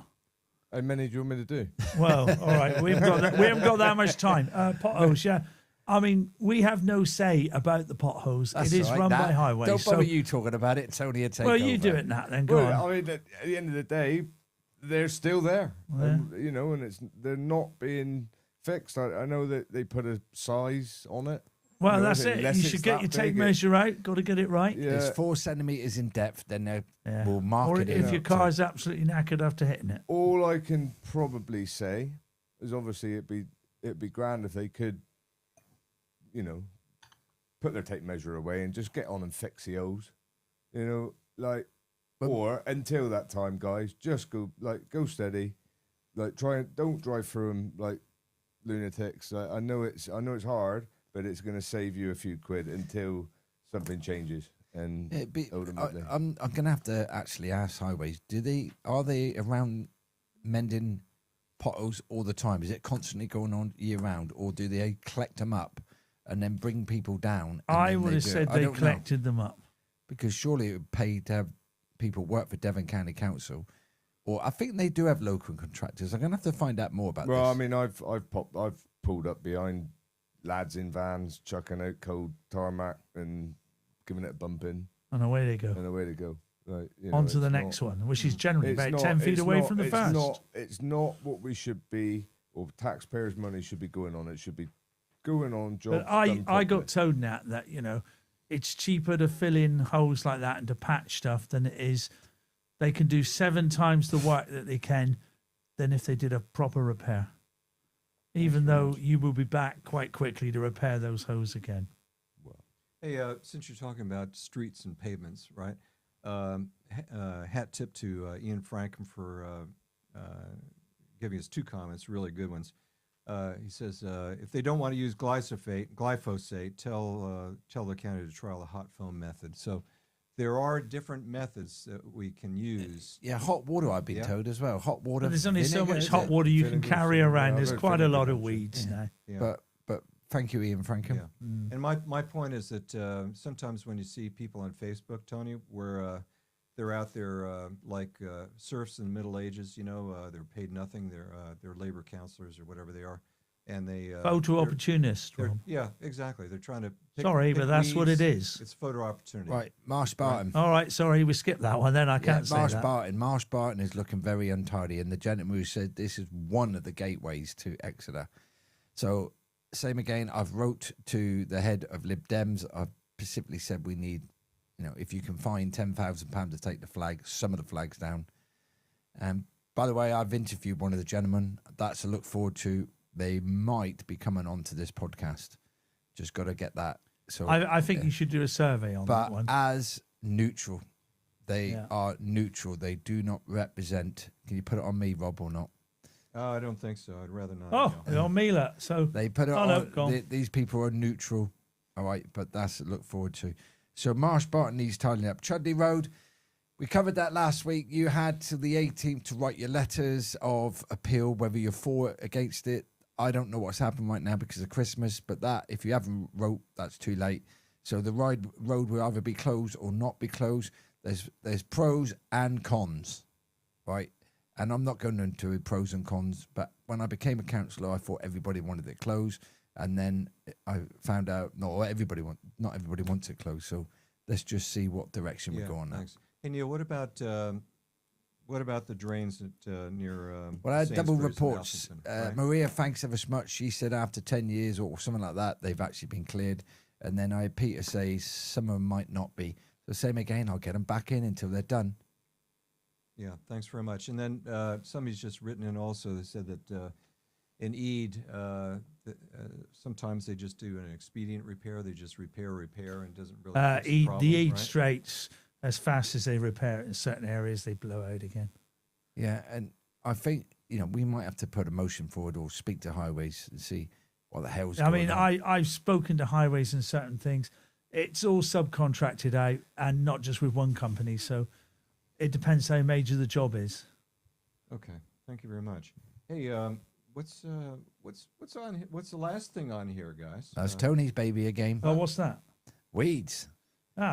How many do you want me to do? Well, all right. We haven't got that much time. Potholes, yeah. I mean, we have no say about the potholes. That's It is all right, run Nat. by highways. Don't so, bother you talking about it. Tony will take well, over. you do it, Nat. Then go Well, on. I mean, at the end of the day, they're still there. You know, and they're not being fixed. I know that they put a size on it. Well, you know, that's it. unless You it's should get that your tape big, measure out. Got to get it right. Yeah. It's 4 centimetres in depth, then they Yeah. will mark Or it. if in. your car's absolutely knackered after hitting it. All I can probably say is obviously it'd be grand if they could, you know, put their tape measure away and just get on and fix the O's. You know, like, or until that time, guys, just go steady, like don't drive through them like lunatics. I know it's hard, but it's going to save you a few quid until something changes. And ultimately, I'm going to have to actually ask highways. Are they around mending potholes all the time? Is it constantly going on year round, or do they collect them up and then bring people down? I would have said they collected them up. Because surely it would pay to have people work for Devon County Council, or I think they do have local contractors. I'm going to have to find out more about this. well, I mean, I've pulled up behind lads in vans, chucking out cold tarmac and giving it a bump in, And away they go. and away to go. Like, you know, On to the it's next not- one, which is generally it's about not- 10 feet it's away not- from the it's first. It's not what we should be, or taxpayers' money should be going on. It should be going on jobs. But I done properly. got told, Nat, that, you know, it's cheaper to fill in holes like that and to patch stuff than it is. They can do 7 times the work that they can than if they did a proper repair. Even though you will be back quite quickly to repair those holes again. Hey, since you're talking about streets and pavements, right? Hat tip to Ian Franken for giving us 2 comments, really good ones. He says, if they don't want to use glyphosate, tell the county to trial the hot foam method. So there are different methods that we can use. yeah, hot water I've been told as well. Hot water. But there's only so vinegar, much is hot it? water you can Vinegar, carry yeah, around. I've There's heard quite a lot vinegar of also. weeds now. Yeah. But thank you, Ian Franken. Yeah. And my point is that sometimes when you see people on Facebook, Tony, where they're out there like serfs in the Middle Ages, you know, they're paid nothing. They're labor counselors or whatever they are, and they Photo they're- opportunist, they're- Rob. yeah, exactly. They're trying to Sorry, pick but that's what weeds. it is. It's photo opportunity. Right, Marsh Barton. All right, sorry, we skipped that one. Then I can't say Marsh that. Barton. Marsh Barton is looking very untidy, and the gentleman who said this is one of the gateways to Exeter. So, same again. I've wrote to the head of Lib Dems. I've specifically said we need, if you can find £10,000 to take some of the flags down. By the way, I've interviewed one of the gentlemen. That's to look forward to. They might be coming onto this podcast. Just got to get that. So I think you should do a survey on that but one. as neutral, they Yeah. are neutral. They do not represent. Can you put it on me, Rob, or not? I don't think so. I'd rather not. Oh, no. you're on Mila. So They put it Oh, no, on. go on. These people are neutral. All right, but that's to look forward to. So Marsh Barton needs tidying up. Chudley Road, we covered that last week. You had till the 18th to write your letters of appeal, whether you're for it, against it. I don't know what's happened right now because of Christmas, but that, if you haven't wrote, that's too late. So the road will either be closed or not be closed. There's pros and cons, right? And I'm not going into pros and cons, but when I became a councillor, I thought everybody wanted it closed, and then I found out not everybody wants it closed. So let's just see what direction we go on now. Thanks. Hey Neil, what about the drains at near? Well, I had double Sainsbury's and reports. Alphington, right? Maria, thanks ever so much. She said after 10 years or something like that, they've actually been cleared. And then I had Peter say some of them might not be. So same again, I'll get them back in until they're done. Yeah, thanks very much. And then somebody's just written in also. They said that in Eid, sometimes they just do an expedient repair. They just repair, and it doesn't really fix the problem, the Eid right? straights, as fast as they repair it in certain areas, they blow out again. Yeah, and I think, we might have to put a motion forward or speak to highways and see what the hell's I going mean, on. I've spoken to highways and certain things. It's all subcontracted out and not just with one company. So it depends how major the job is. Okay, thank you very much. Hey, what's on? What's the last thing on here, guys? That's Tony's baby again. Oh, what's that? Weeds.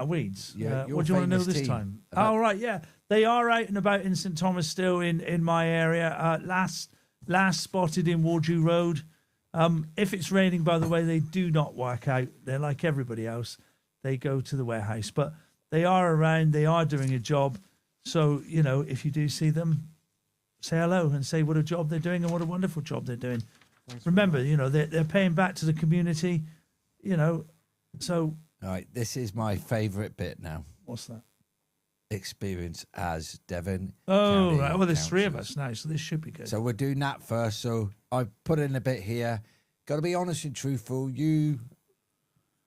Weeds. Yeah, your what do you want to know famous this team. time? About- Oh, right, yeah. They are out and about in St Thomas still in my area. Last spotted in Wardew Road. If it's raining, by the way, they do not work out. They're like everybody else. They go to the warehouse. But they are around. They are doing a job. So, if you do see them, say hello and say what a job they're doing and what a wonderful job they're doing. Remember, they're paying back to the community, so... All right, this is my favourite bit now. What's that? Experience as Devon. Oh, County right. Well, there's three of councillors. us now, so this should be good. So we'll do Nat first. So I put in a bit here. Got to be honest and truthful. You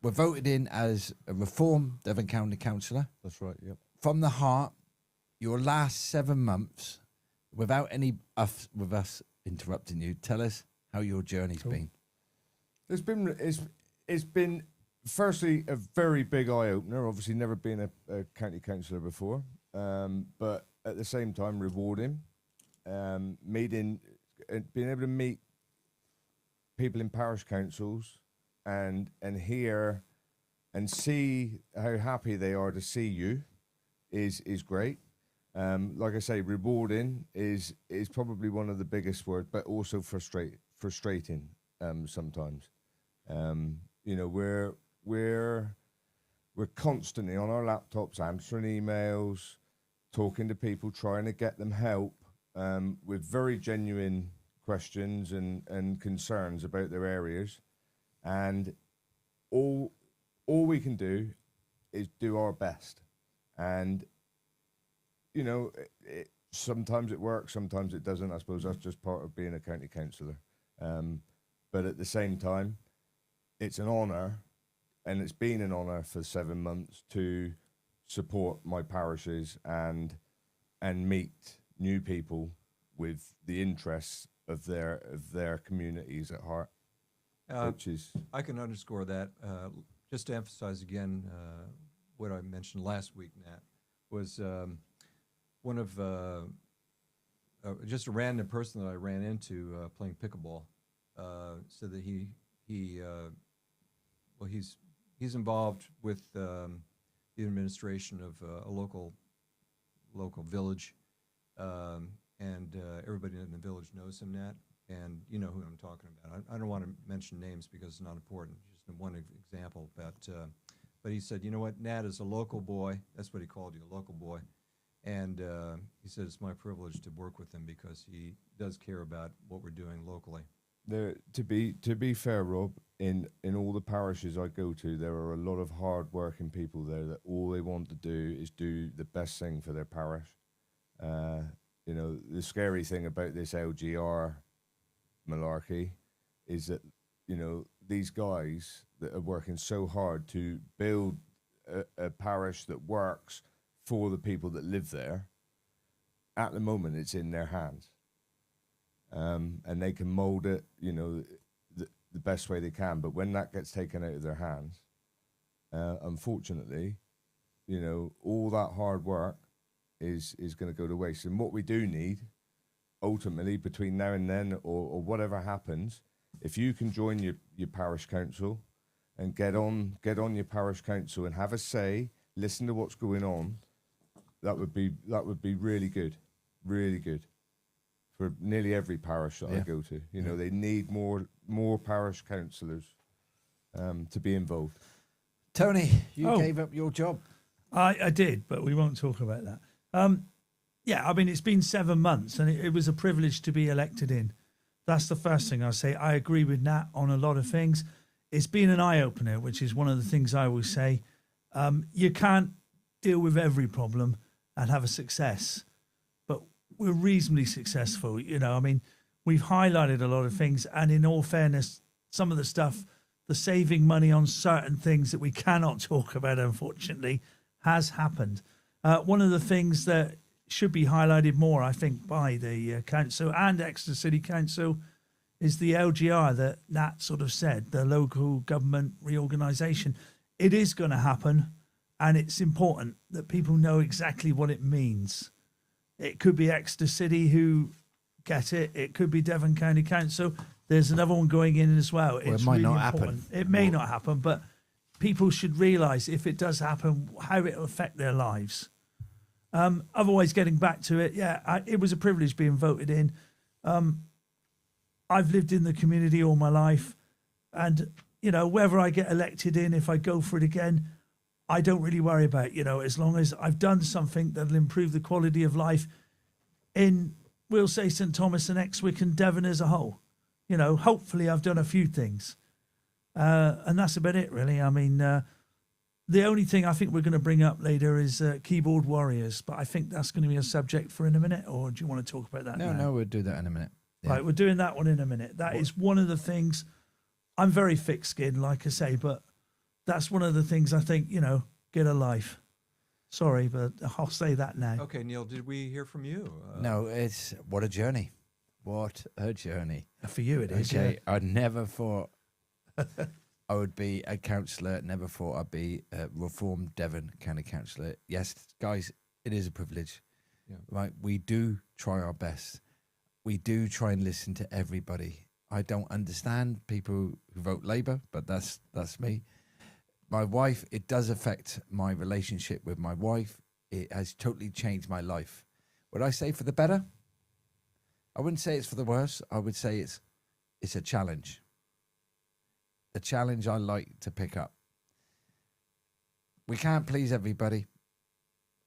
were voted in as a reform Devon County councillor. That's right. Yep. From the heart, your last 7 months, without any with us interrupting you, tell us how your journey's been. It's been firstly a very big eye opener. Obviously, never been a county councillor before, but at the same time rewarding. Being able to meet people in parish councils and hear and see how happy they are to see you is great. Like I say, rewarding is probably one of the biggest words, but also frustrating sometimes. We're constantly on our laptops answering emails, talking to people, trying to get them help with very genuine questions and concerns about their areas, and all we can do is do our best. And sometimes it works, sometimes it doesn't. I suppose that's just part of being a county councillor. But at the same time, it's an honour, and it's been an honour for 7 months to support my parishes and meet new people with the interests of their communities at heart, which is... I can underscore that. Just to emphasize again what I mentioned last week, Nat, was one of just a random person that I ran into playing pickleball said that he's involved with the administration of a local village, and everybody in the village knows him, Nat. and you know who I'm talking about. I don't want to mention names because it's not important. Just one example, but he said, you know what, Nat is a local boy. That's what he called you, a local boy. And he said it's my privilege to work with him because he does care about what we're doing locally. There, to be fair, Rob, in all the parishes I go to, there are a lot of hard-working people there that all they want to do is do the best thing for their parish. You know, the scary thing about this LGR malarkey is that, you know, these guys that are working so hard to build a parish that works for the people that live there, at the moment it's in their hands. And they can mold it, you know, the best way they can. But when that gets taken out of their hands, unfortunately, you know, all that hard work is going to go to waste. And what we do need, ultimately, between now and then, or whatever happens, if you can join your parish council and get on your parish council and have a say, listen to what's going on, that would be really good, really good. For nearly every parish that I go to, you know, they need more parish councillors to be involved. Tony, you gave up your job. I did, but we won't talk about that. Yeah, I mean, it's been 7 months, and it was a privilege to be elected in. That's the first thing I'll say. I agree with Nat on a lot of things. It's been an eye-opener, which is one of the things I always say. You can't deal with every problem and have a success, but we're reasonably successful. You know, I mean, we've highlighted a lot of things, and in all fairness, some of the stuff, the saving money on certain things that we cannot talk about, unfortunately, has happened. One of the things that should be highlighted more, I think, by the council and Exeter City Council is the LGR that Nat sort of said, the local government reorganisation. It is going to happen, and it's important that people know exactly what it means. It could be Exeter City who get it. It could be Devon County Council. There's another one going in as well. It might not happen. It may not happen, but people should realise if it does happen, how it will affect their lives. Otherwise, getting back to it, it was a privilege being voted in. I've lived in the community all my life, and, you know, whether I get elected in, if I go for it again, I don't really worry about, you know, as long as I've done something that'll improve the quality of life in, we'll say, St Thomas and Exwick and Devon as a whole. You know, hopefully I've done a few things. And that's about it, really. I mean, the only thing I think we're going to bring up later is keyboard warriors, but I think that's going to be a subject for in a minute, or do you want to talk about that now? No, we'll do that in a minute. Yeah. Right, we're doing that one in a minute. That is one of the things. I'm very thick-skinned, like I say, but that's one of the things I think, you know, get a life. Sorry, but I'll say that now. Okay, Neil, did we hear from you? No, it's what a journey. What a journey. For you it is, okay, I never thought I would be a councillor, never thought I'd be a reformed Devon County councillor. Yes, guys, it is a privilege. Yeah. Right? We do try our best. We do try and listen to everybody. I don't understand people who vote Labour, but that's me. My wife, it does affect my relationship with my wife. It has totally changed my life. Would I say for the better? I wouldn't say it's for the worse. I would say it's a challenge. A challenge I like to pick up. We can't please everybody.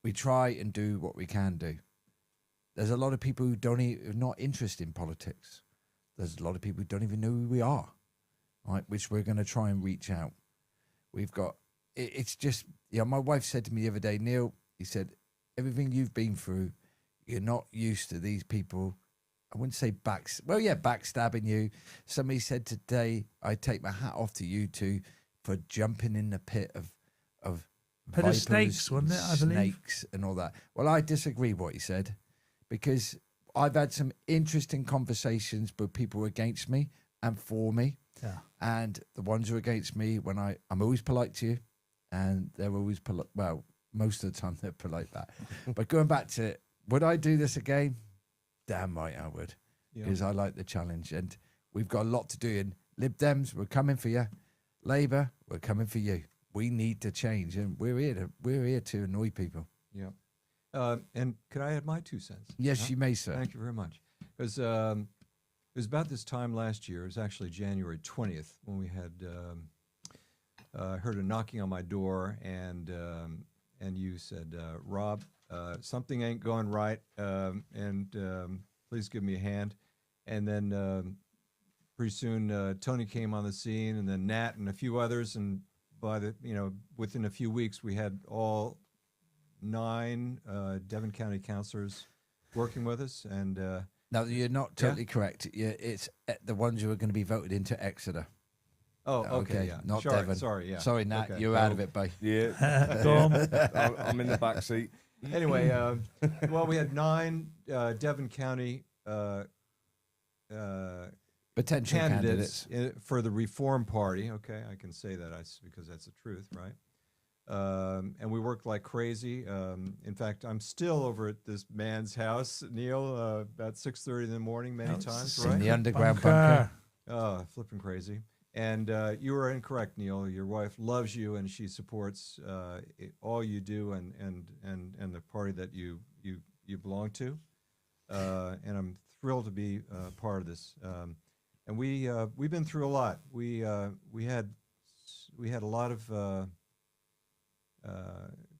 We try and do what we can do. There's a lot of people who are not interested in politics. There's a lot of people who don't even know who we are, right? Which we're going to try and reach out. We've got, it's just, you know, my wife said to me the other day, Neil, he said, everything you've been through, you're not used to these people. I wouldn't say backstabbing you. Somebody said today, I take my hat off to you two for jumping in the pit of Pit of snakes, wasn't it, I believe? Snakes and all that. Well, I disagree with what he said, because I've had some interesting conversations with people against me and for me. Yeah. And the ones who are against me, when I'm always polite to you, and they're always polite. Well, most of the time they're polite back. But going back to, would I do this again? Damn right I would, because I like the challenge, and we've got a lot to do. And Lib Dems, we're coming for you. Labour, we're coming for you. We need to change, and we're here to annoy people. Yeah. And could I add my 2 cents? Yes, you may, sir. Thank you very much. Because It was about this time last year. It was actually January 20th when we had heard a knocking on my door, and you said, Rob, something ain't going right, and please give me a hand. And then pretty soon Tony came on the scene, and then Nat and a few others, and within a few weeks we had all 9 Devon County councillors working with us, and. No, you're not totally correct. It's the ones who are going to be voted into Exeter. Oh, okay, yeah. Not Sorry, Devon. Sorry, yeah. Sorry, Nat, Okay. you're out of it, babe. Yeah. Go on. I'm in the back seat. Anyway, well, we had 9 Devon County Potential candidates for the Reform Party. Okay, I can say that because that's the truth, right? And we worked like crazy. In fact, I'm still over at this man's house, Neil, about 6:30 in the morning many times, In right? the underground bunker. Oh, flipping crazy. And you were incorrect, Neil. Your wife loves you, and she supports all you do, and the party that you belong to. And I'm thrilled to be part of this. And we've been through a lot. We had a lot of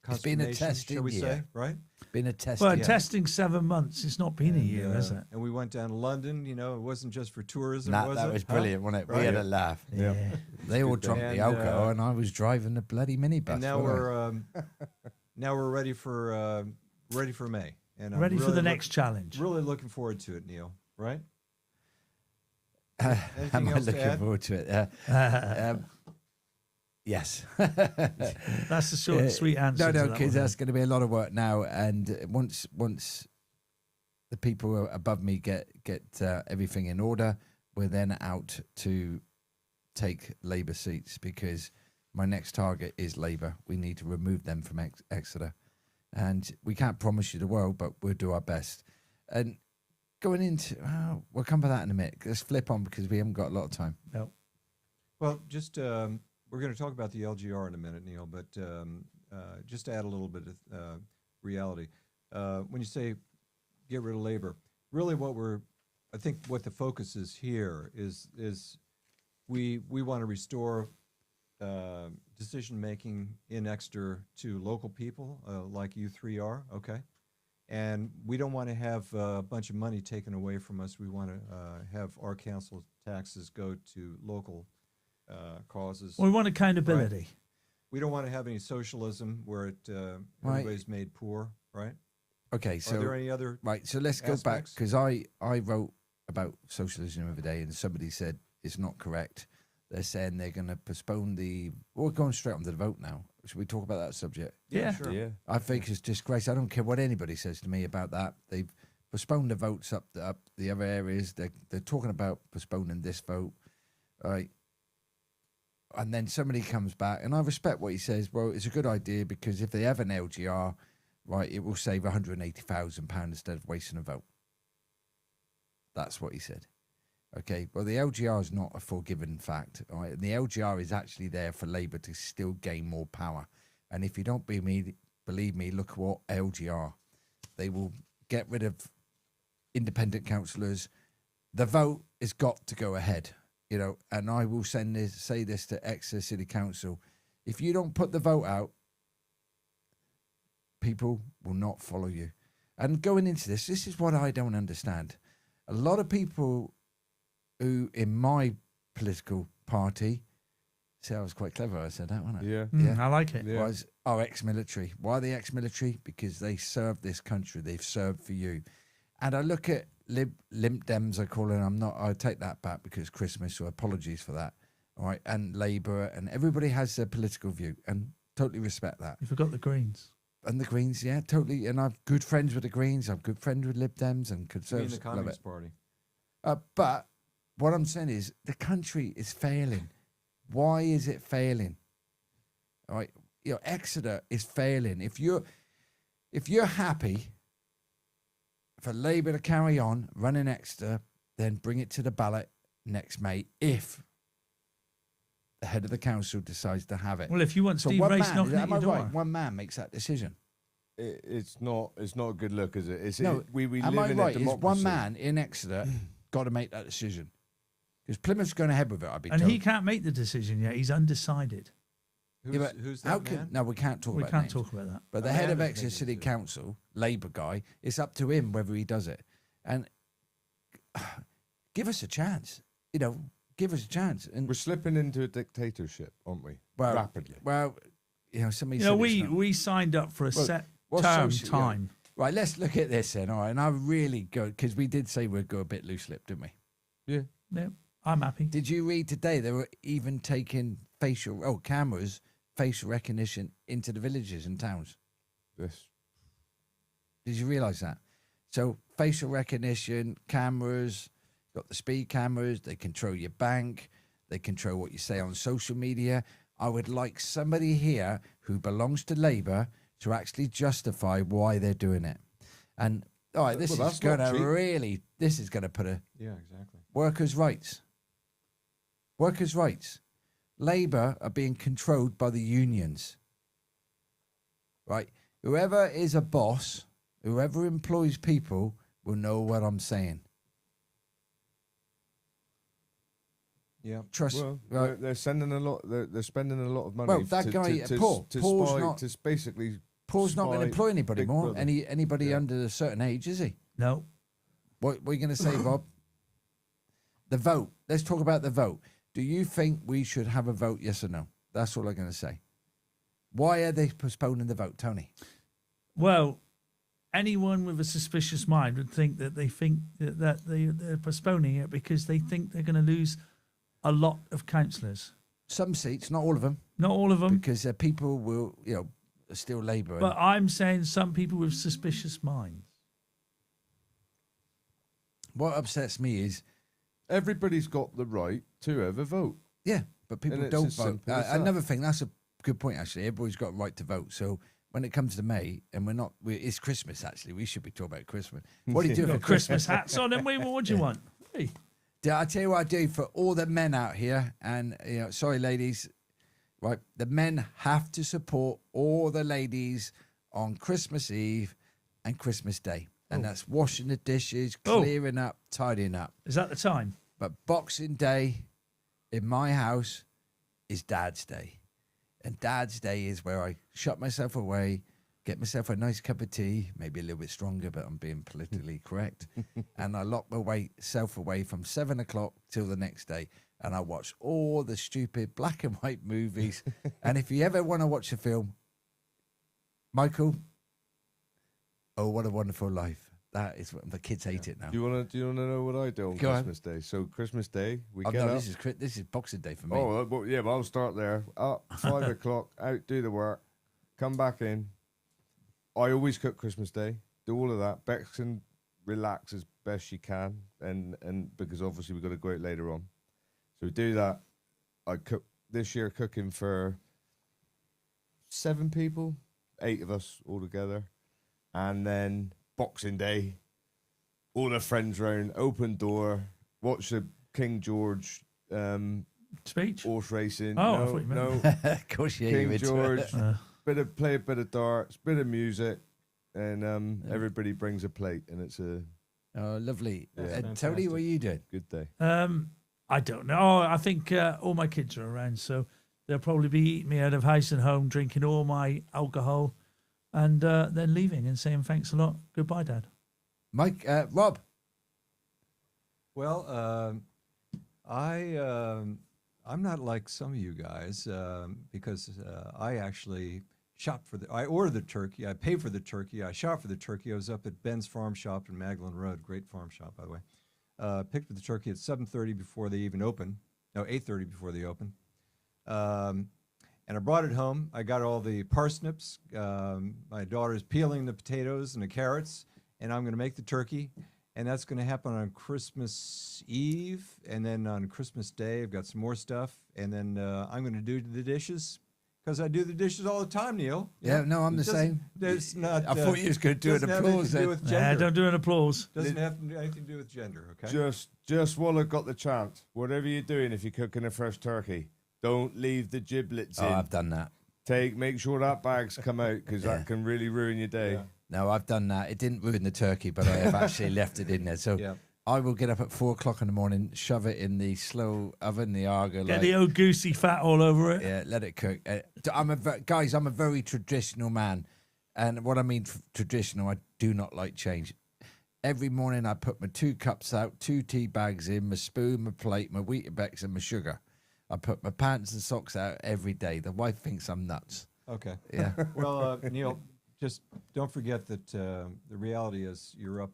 It's been a consternation, testing shall we year. say, right? Been a test. Well, Yeah. testing 7 months. It's not been a year, has it? And we went down to London. You know, it wasn't just for tourism, Nat, was that it? was Huh? brilliant, wasn't it? We Right. had a laugh. Yeah. They all drunk And, the alcohol, and I was driving the bloody minibus. And now wasn't I? now we're ready for May. And I'm Ready for really the next challenge. Really looking forward to it, Neil. Right? Am Anything I else to looking add? forward to it? Yes. That's the short and sweet answer. No, to that because one. that's going to be a lot of work now. And once the people above me get everything in order, we're then out to take Labour seats, because my next target is Labour. We need to remove them from Exeter, and we can't promise you the world, but we'll do our best. And going into, we'll come to that in a minute. Let's flip on because we haven't got a lot of time. No. Well, just we're going to talk about the LGR in a minute, Neil, but just to add a little bit of reality. When you say get rid of Labor, really I think what the focus is here is we want to restore decision-making in Exeter to local people like you 3 are, okay? And we don't want to have a bunch of money taken away from us. We want to have our council taxes go to local causes. We want accountability. We don't want to have any socialism where everybody's made poor, right? Okay, Are so there any other right, so let's go back, aspects? because I wrote about socialism the other day, and somebody said it's not correct. They're saying they're going to postpone we're going straight on to the vote now. Should we talk about that subject? Yeah. sure. Yeah. I think it's disgrace. I don't care what anybody says to me about that. They've postponed the votes up the other areas. They're talking about postponing this vote, right? And then somebody comes back, and I respect what he says. Well, it's a good idea, because if they have an LGR, right, it will save £180,000 instead of wasting a vote. That's what he said. Okay, well, the LGR is not a forgiven fact, right? And the LGR is actually there for Labour to still gain more power. And if you don't believe me, look at what LGR. They will get rid of independent councillors. The vote has got to go ahead, you know, and I will say this to Exeter City Council. If you don't put the vote out, people will not follow you. And going into this is what I don't understand. A lot of people who in my political party, see, I was quite clever, I said that, wasn't I? Yeah. Mm, I like it. Yeah. Are ex-military. Why are they ex-military? Because they served this country. They've served for you. And I look at Limp Dems, I call it. I take that back because it's Christmas, so apologies for that. All right. And Labour, and everybody has their political view, and totally respect that. You forgot the Greens. And the Greens, yeah, totally. And I'm good friends with the Greens. I'm good friends with Lib Dems and You mean Conservatives. the Love it. Communist Party? But what I'm saying is the country is failing. Why is it failing? All right, you know, Exeter is failing. If you're happy for Labour to carry on running Exeter, then bring it to the ballot next May if the head of the council decides to have it. Well, if you want So Steve one Race man, knocking at am your I door. right? One man makes that decision. It's not a good look, is it? No, We am live I in right? a Is democracy. one man in Exeter got to make that decision. Because Plymouth's going ahead with it, I've been And told. he can't make the decision yet. He's undecided. Who's how that can, man? no, we can't talk We about can't names. talk about that. But the A head man of is Exeter making City decisions. Council, Labour guy, it's up to him whether he does it. And give us a chance. You know, give us a chance. And We're slipping into a dictatorship, aren't we? well, Rapidly. Well, you know, somebody You know, said it's not- we signed up for a Well, set well, term social- yeah. time. Right, let's look at this then. All right, and I really go because we did say we'd go a bit loose-lipped, didn't we? Yeah. Yeah, I'm happy. Did you read today they were even taking cameras, facial recognition into the villages and towns? This. Did you realise that? So facial recognition, cameras, got the speed cameras, they control your bank, they control what you say on social media. I would like somebody here who belongs to Labour to actually justify why they're doing it. And all right, this Well, is that's not going to cheap. really, this is going to put a Yeah, exactly. workers' rights. Workers' rights. Labour are being controlled by the unions. Right? Whoever is a boss, whoever employs people will know what I'm saying. Yeah. Trust. Well, right. they're sending a lot. They're spending a lot of money. Well, that guy, Paul, Paul's spy, not- to basically. Paul's not going to spy employ anybody Big more. Brother. Anybody Yeah. under a certain age, is he? No. What are you going to say, Bob? The vote. Let's talk about the vote. Do you think we should have a vote, yes or no? That's all I'm going to say. Why are they postponing the vote, Tony? Well, anyone with a suspicious mind would think that they're postponing it because they think they're going to lose a lot of councillors. Some seats, not all of them, Not all of them, because people will, you know, are still Labour. but I'm saying some people with suspicious minds. What upsets me is, Everybody's got the right to have a vote. yeah, but people And it's don't as vote. simple as that. Another thing, that's a good point, actually. Everybody's got a right to vote. So when it comes to May, and it's Christmas, actually. We should be talking about Christmas. What do you do for Got Christmas hats on, and what do you want? Hey. I tell you what I do for all the men out here, and you know, sorry, ladies, right? The men have to support all the ladies on Christmas Eve and Christmas Day, and that's washing the dishes, clearing up, tidying up. Is that the time? But Boxing Day in my house is Dad's Day, and Dad's Day is where I shut myself away, get myself a nice cup of tea, maybe a little bit stronger, but I'm being politically correct. And I lock myself away from 7 o'clock till the next day. And I watch all the stupid black and white movies. And if you ever want to watch a film, Michael, Oh What a Wonderful Life. That is what the kids hate it now. Do you want to know what I do on Go on. Christmas Day? So Christmas Day, we Oh, get no, up. this is Boxing Day for me. Oh, well, yeah, but I'll start there. Up 5 o'clock, out, do the work, come back in. I always cook Christmas Day, do all of that. Bex can relax as best she can, and because obviously we've got to go out later on. So we do that. I cook this year, cooking for 7 people, 8 of us all together. And then Boxing Day, all the friends round, open door, watch the King George Speech? horse racing. Oh, I no, thought you meant- no. Of course, yeah, King you're into George, it. play a bit of darts, bit of music, and everybody brings a plate, and it's a Oh, lovely. Yeah. Tony, what are you doing? good day. I don't know. I think all my kids are around, so they'll probably be eating me out of house and home, drinking all my alcohol, and then leaving and saying thanks a lot. Goodbye, Dad. Mike, Rob. Well, I'm not like some of you guys because I actually shop for I ordered the turkey, I paid for the turkey, I shop for the turkey. I was up at Ben's Farm Shop in Magdalen Road, great farm shop by the way. Picked up the turkey at 7:30 before they even open. No, 8:30 before they open. And I brought it home. I got all the parsnips. My daughter's peeling the potatoes and the carrots, and I'm going to make the turkey. And that's going to happen on Christmas Eve, and then on Christmas Day, I've got some more stuff, and then I'm going to do the dishes because I do the dishes all the time, Neil. Yeah, no, I'm the same. There's not. I thought you was going to do an doesn't have anything applause to do then. with Nah, gender. don't do an applause. Doesn't have anything to do with gender. Okay. Just while I've got the chance, whatever you're doing, if you're cooking a fresh turkey, don't leave the giblets Oh, in. I've done that. Make sure that bag's come out because Yeah. that can really ruin your day. Yeah. No, I've done that. It didn't ruin the turkey, but I have actually left it in there. So Yeah. I will get up at 4 o'clock in the morning, shove it in the slow oven, the Argo. Get the old goosey fat all over it. Yeah, let it cook. I'm a very traditional man, and what I mean traditional, I do not like change. Every morning I put my 2 cups out, 2 tea bags in, my spoon, my plate, my Weetabix, and my sugar. I put my pants and socks out every day. The wife thinks I'm nuts. Okay. Yeah. Well, Neil, just don't forget that the reality is you're up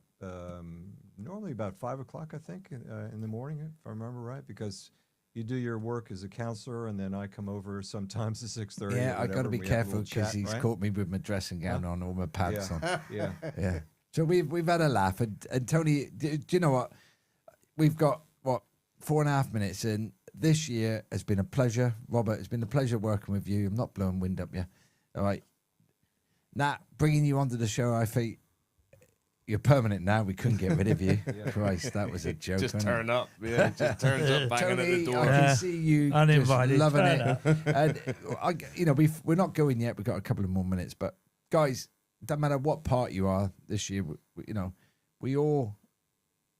normally about 5 o'clock, I think, in the morning, if I remember right, because you do your work as a counselor, and then I come over sometimes at 6:30. Yeah, I got to be careful because he's right? caught me with my dressing gown on, all my pants on. Yeah. Yeah. So we've had a laugh, and Tony, do you know what? We've got 4.5 minutes, and this year has been a pleasure, Robert. It's been a pleasure working with you. I'm not blowing wind up you. All right, Nat, bringing you onto the show, I think you're permanent now. We couldn't get rid of you. Christ, that was a joke. Just wasn't it? turn up. Yeah, just turns up banging Tony, at the door. I can see you Uninvited. just loving Turn it. And we're not going yet. We've got a couple of more minutes, but guys, doesn't matter what part you are this year. We all.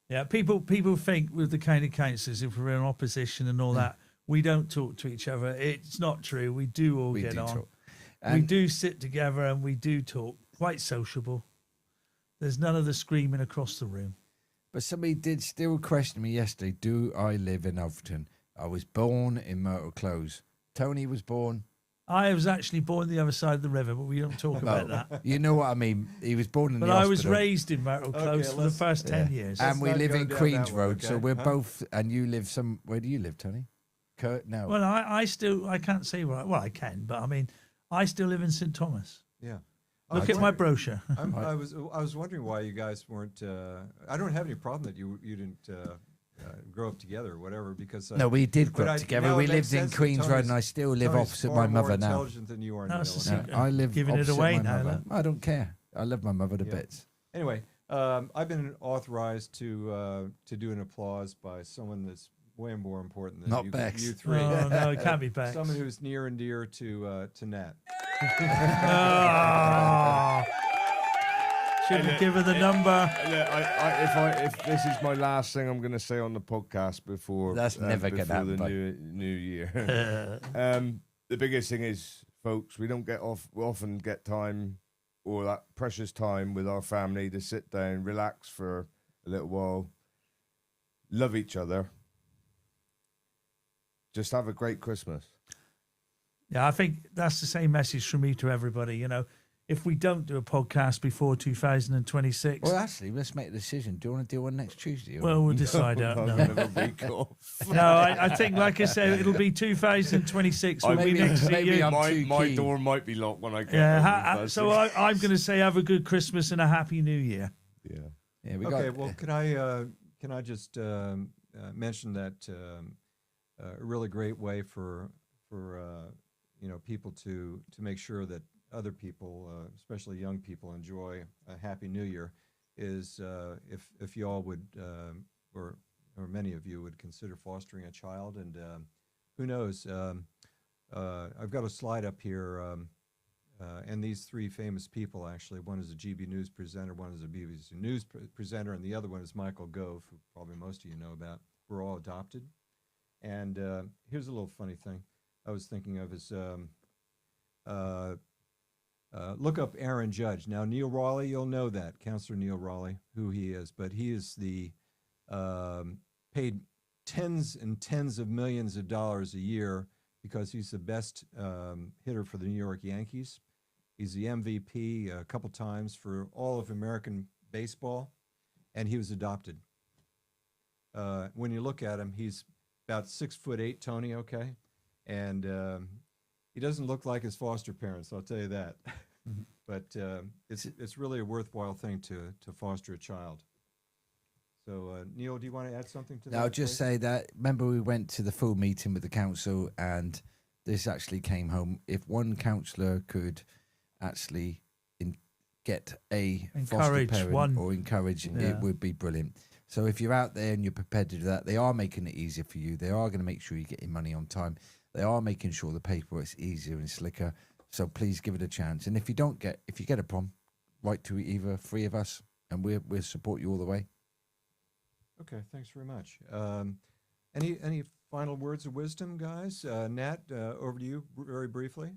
Yeah, people think with the kind of councillors, if we're in opposition and all that, we don't talk to each other. It's not true. We do all get on. Talk. We do sit together and we do talk. Quite sociable. There's none of the screaming across the room. But somebody did still question me yesterday. Do I live in Overton? I was born in Myrtle Close. Tony was born. I was actually born the other side of the river, but we don't talk about that. You know what I mean. He was born in But the I hospital. was raised in Myrtle Close for the first 10 years. And we not live go in down Queens that one, Road, so okay? we're Huh? both. And you live where do you live, Tony? No. Well, I can't say where. Well, I can, but I mean, I still live in St Thomas. Yeah. Look at my brochure. I was wondering why you guys weren't. I don't have any problem that you didn't grow up together or whatever, because No, we did but grow I- up together. now We it makes lived in sense that Queens Road, Tony's- and I still live Tony's opposite far my more mother now. intelligent than you are, No, Neil. it's a Okay. secret. I live Giving it opposite away my now, mother. look. I don't care. I love my mother to Yeah. bits. Anyway, I've been authorized to do an applause by someone that's way more important than Not you, Bex. you three. Oh, no, it can't be back. Someone who's near and dear to Nat. Oh. Shouldn't give her the number. If this is my last thing I'm going to say on the podcast before That's never gonna before happen, the bud. new year. The biggest thing is, folks, we often get time or that precious time with our family to sit down, relax for a little while, love each other, just have a great Christmas. Yeah, I think that's the same message from me to everybody. You know, if we don't do a podcast before 2026, Well, actually, let's make a decision. Do you want to do one next Tuesday? or- well, we'll decide out. I'm No, gonna have a week off. no I think, like I said, it'll be 2026. We'll be Maybe- next to maybe you. I'm my too my keen. door might be locked when I get Yeah, home. if so that's I'm going to say have a good Christmas and a happy New Year. yeah. Yeah, we Okay, got. well, can I just mention that a really great way for people to make sure that other people, especially young people, enjoy a Happy New Year is if you all would or many of you would consider fostering a child, and who knows, I've got a slide up here. And these three famous people, actually, one is a GB News presenter, one is a BBC News presenter, and the other one is Michael Gove, who probably most of you know about. We're all adopted. And here's a little funny thing I was thinking of is look up Aaron Judge. Now, Neil Raleigh, you'll know that, Councillor Neil Raleigh, who he is, but he is the paid tens and tens of millions of dollars a year because he's the best hitter for the New York Yankees. He's the MVP a couple times for all of American baseball, and he was adopted. When you look at him, he's about 6'8", Tony, okay? And he doesn't look like his foster parents, I'll tell you that. But it's really a worthwhile thing to foster a child. So, Neil, do you want to add something to that? I'll just please? say that, remember we went to the full meeting with the council, and this actually came home. If one councillor could actually get a foster Encourage parent one. or encourage, Yeah. it would be brilliant. So if you're out there and you're prepared to do that, they are making it easier for you. They are going to make sure you get your money on time. They are making sure the paperwork's easier and slicker. So please give it a chance. And if you get a problem, write to either three of us, and we'll support you all the way. Okay, thanks very much. Any final words of wisdom, guys? Nat, over to you very briefly.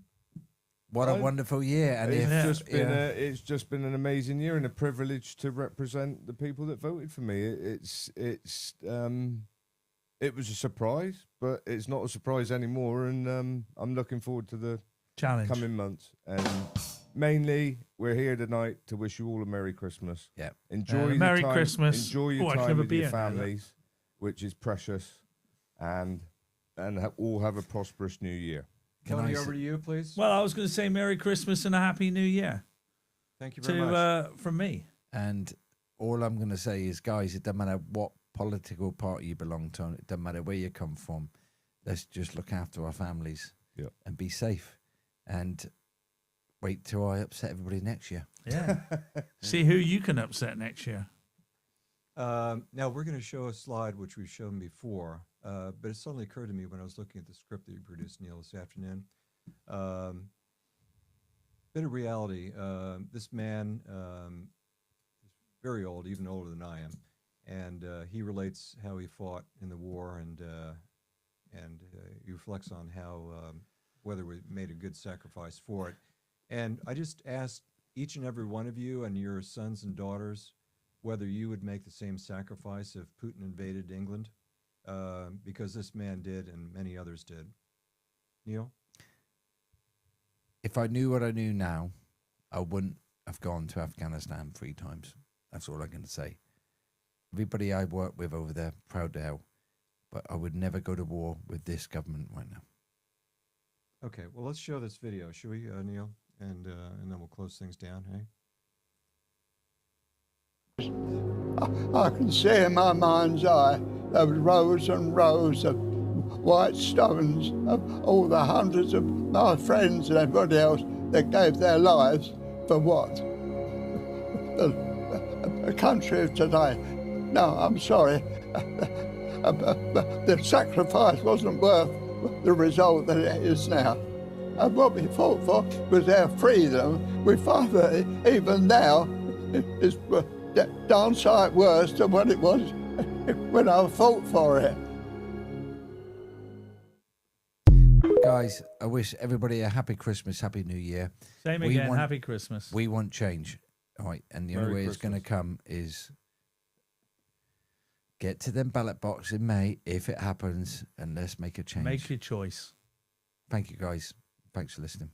What a wonderful year. And It's just been an amazing year and a privilege to represent the people that voted for me. It was a surprise, but it's not a surprise anymore, and I'm looking forward to the Challenge. coming months. And mainly, we're here tonight to wish you all a Merry Christmas. Yeah. Enjoy the Merry time, Christmas. Enjoy your Oh, I can time have a with your beer now, look. families, which is precious, and all have a prosperous new year. Tony, over to you, please. Well, I was going to say Merry Christmas and a Happy New Year Thank you very much. from me. And all I'm going to say is, guys, it doesn't matter what political party you belong to. It doesn't matter where you come from. Let's just look after our families and be safe. And wait till I upset everybody next year. Yeah. See who you can upset next year. Now, we're going to show a slide which we've shown before, but it suddenly occurred to me when I was looking at the script that you produced, Neil, this afternoon. Bit of reality. This man is very old, even older than I am, and he relates how he fought in the war, and he reflects on how whether we made a good sacrifice for it. And I just asked each and every one of you and your sons and daughters whether you would make the same sacrifice if Putin invaded England, because this man did and many others did. Neil? If I knew what I knew now, I wouldn't have gone to Afghanistan 3 times. That's all I'm going to say. Everybody I work with over there, proud to hell, but I would never go to war with this government right now. Okay, well, let's show this video, shall we, Neil? And then we'll close things down, hey? I can see in my mind's eye those rows and rows of white stones of all the hundreds of my friends and everybody else that gave their lives for what? The country of today. No, I'm sorry. The sacrifice wasn't worth the result that it is now. And what we fought for was our freedom. We find that even now is darn sight worse than what it was when I fought for it. Guys, I wish everybody a happy Christmas, happy New Year. Same again. Happy Christmas. We want change. All right, and the only way it's going to come is get to them ballot box in May, if it happens, and let's make a change. Make your choice. Thank you, guys. Thanks for listening.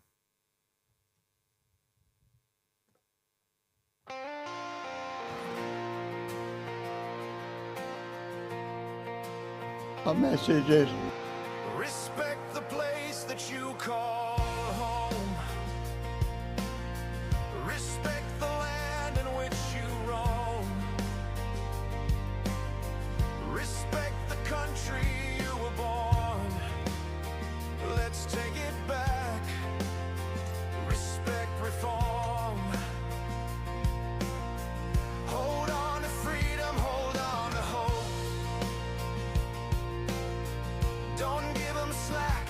My message is, Respect the place that you call home. Respect the land in which you roam. Respect the country you were born. Let's take it back. Respect reform. Hold on to freedom, hold on to hope. Don't give them slack.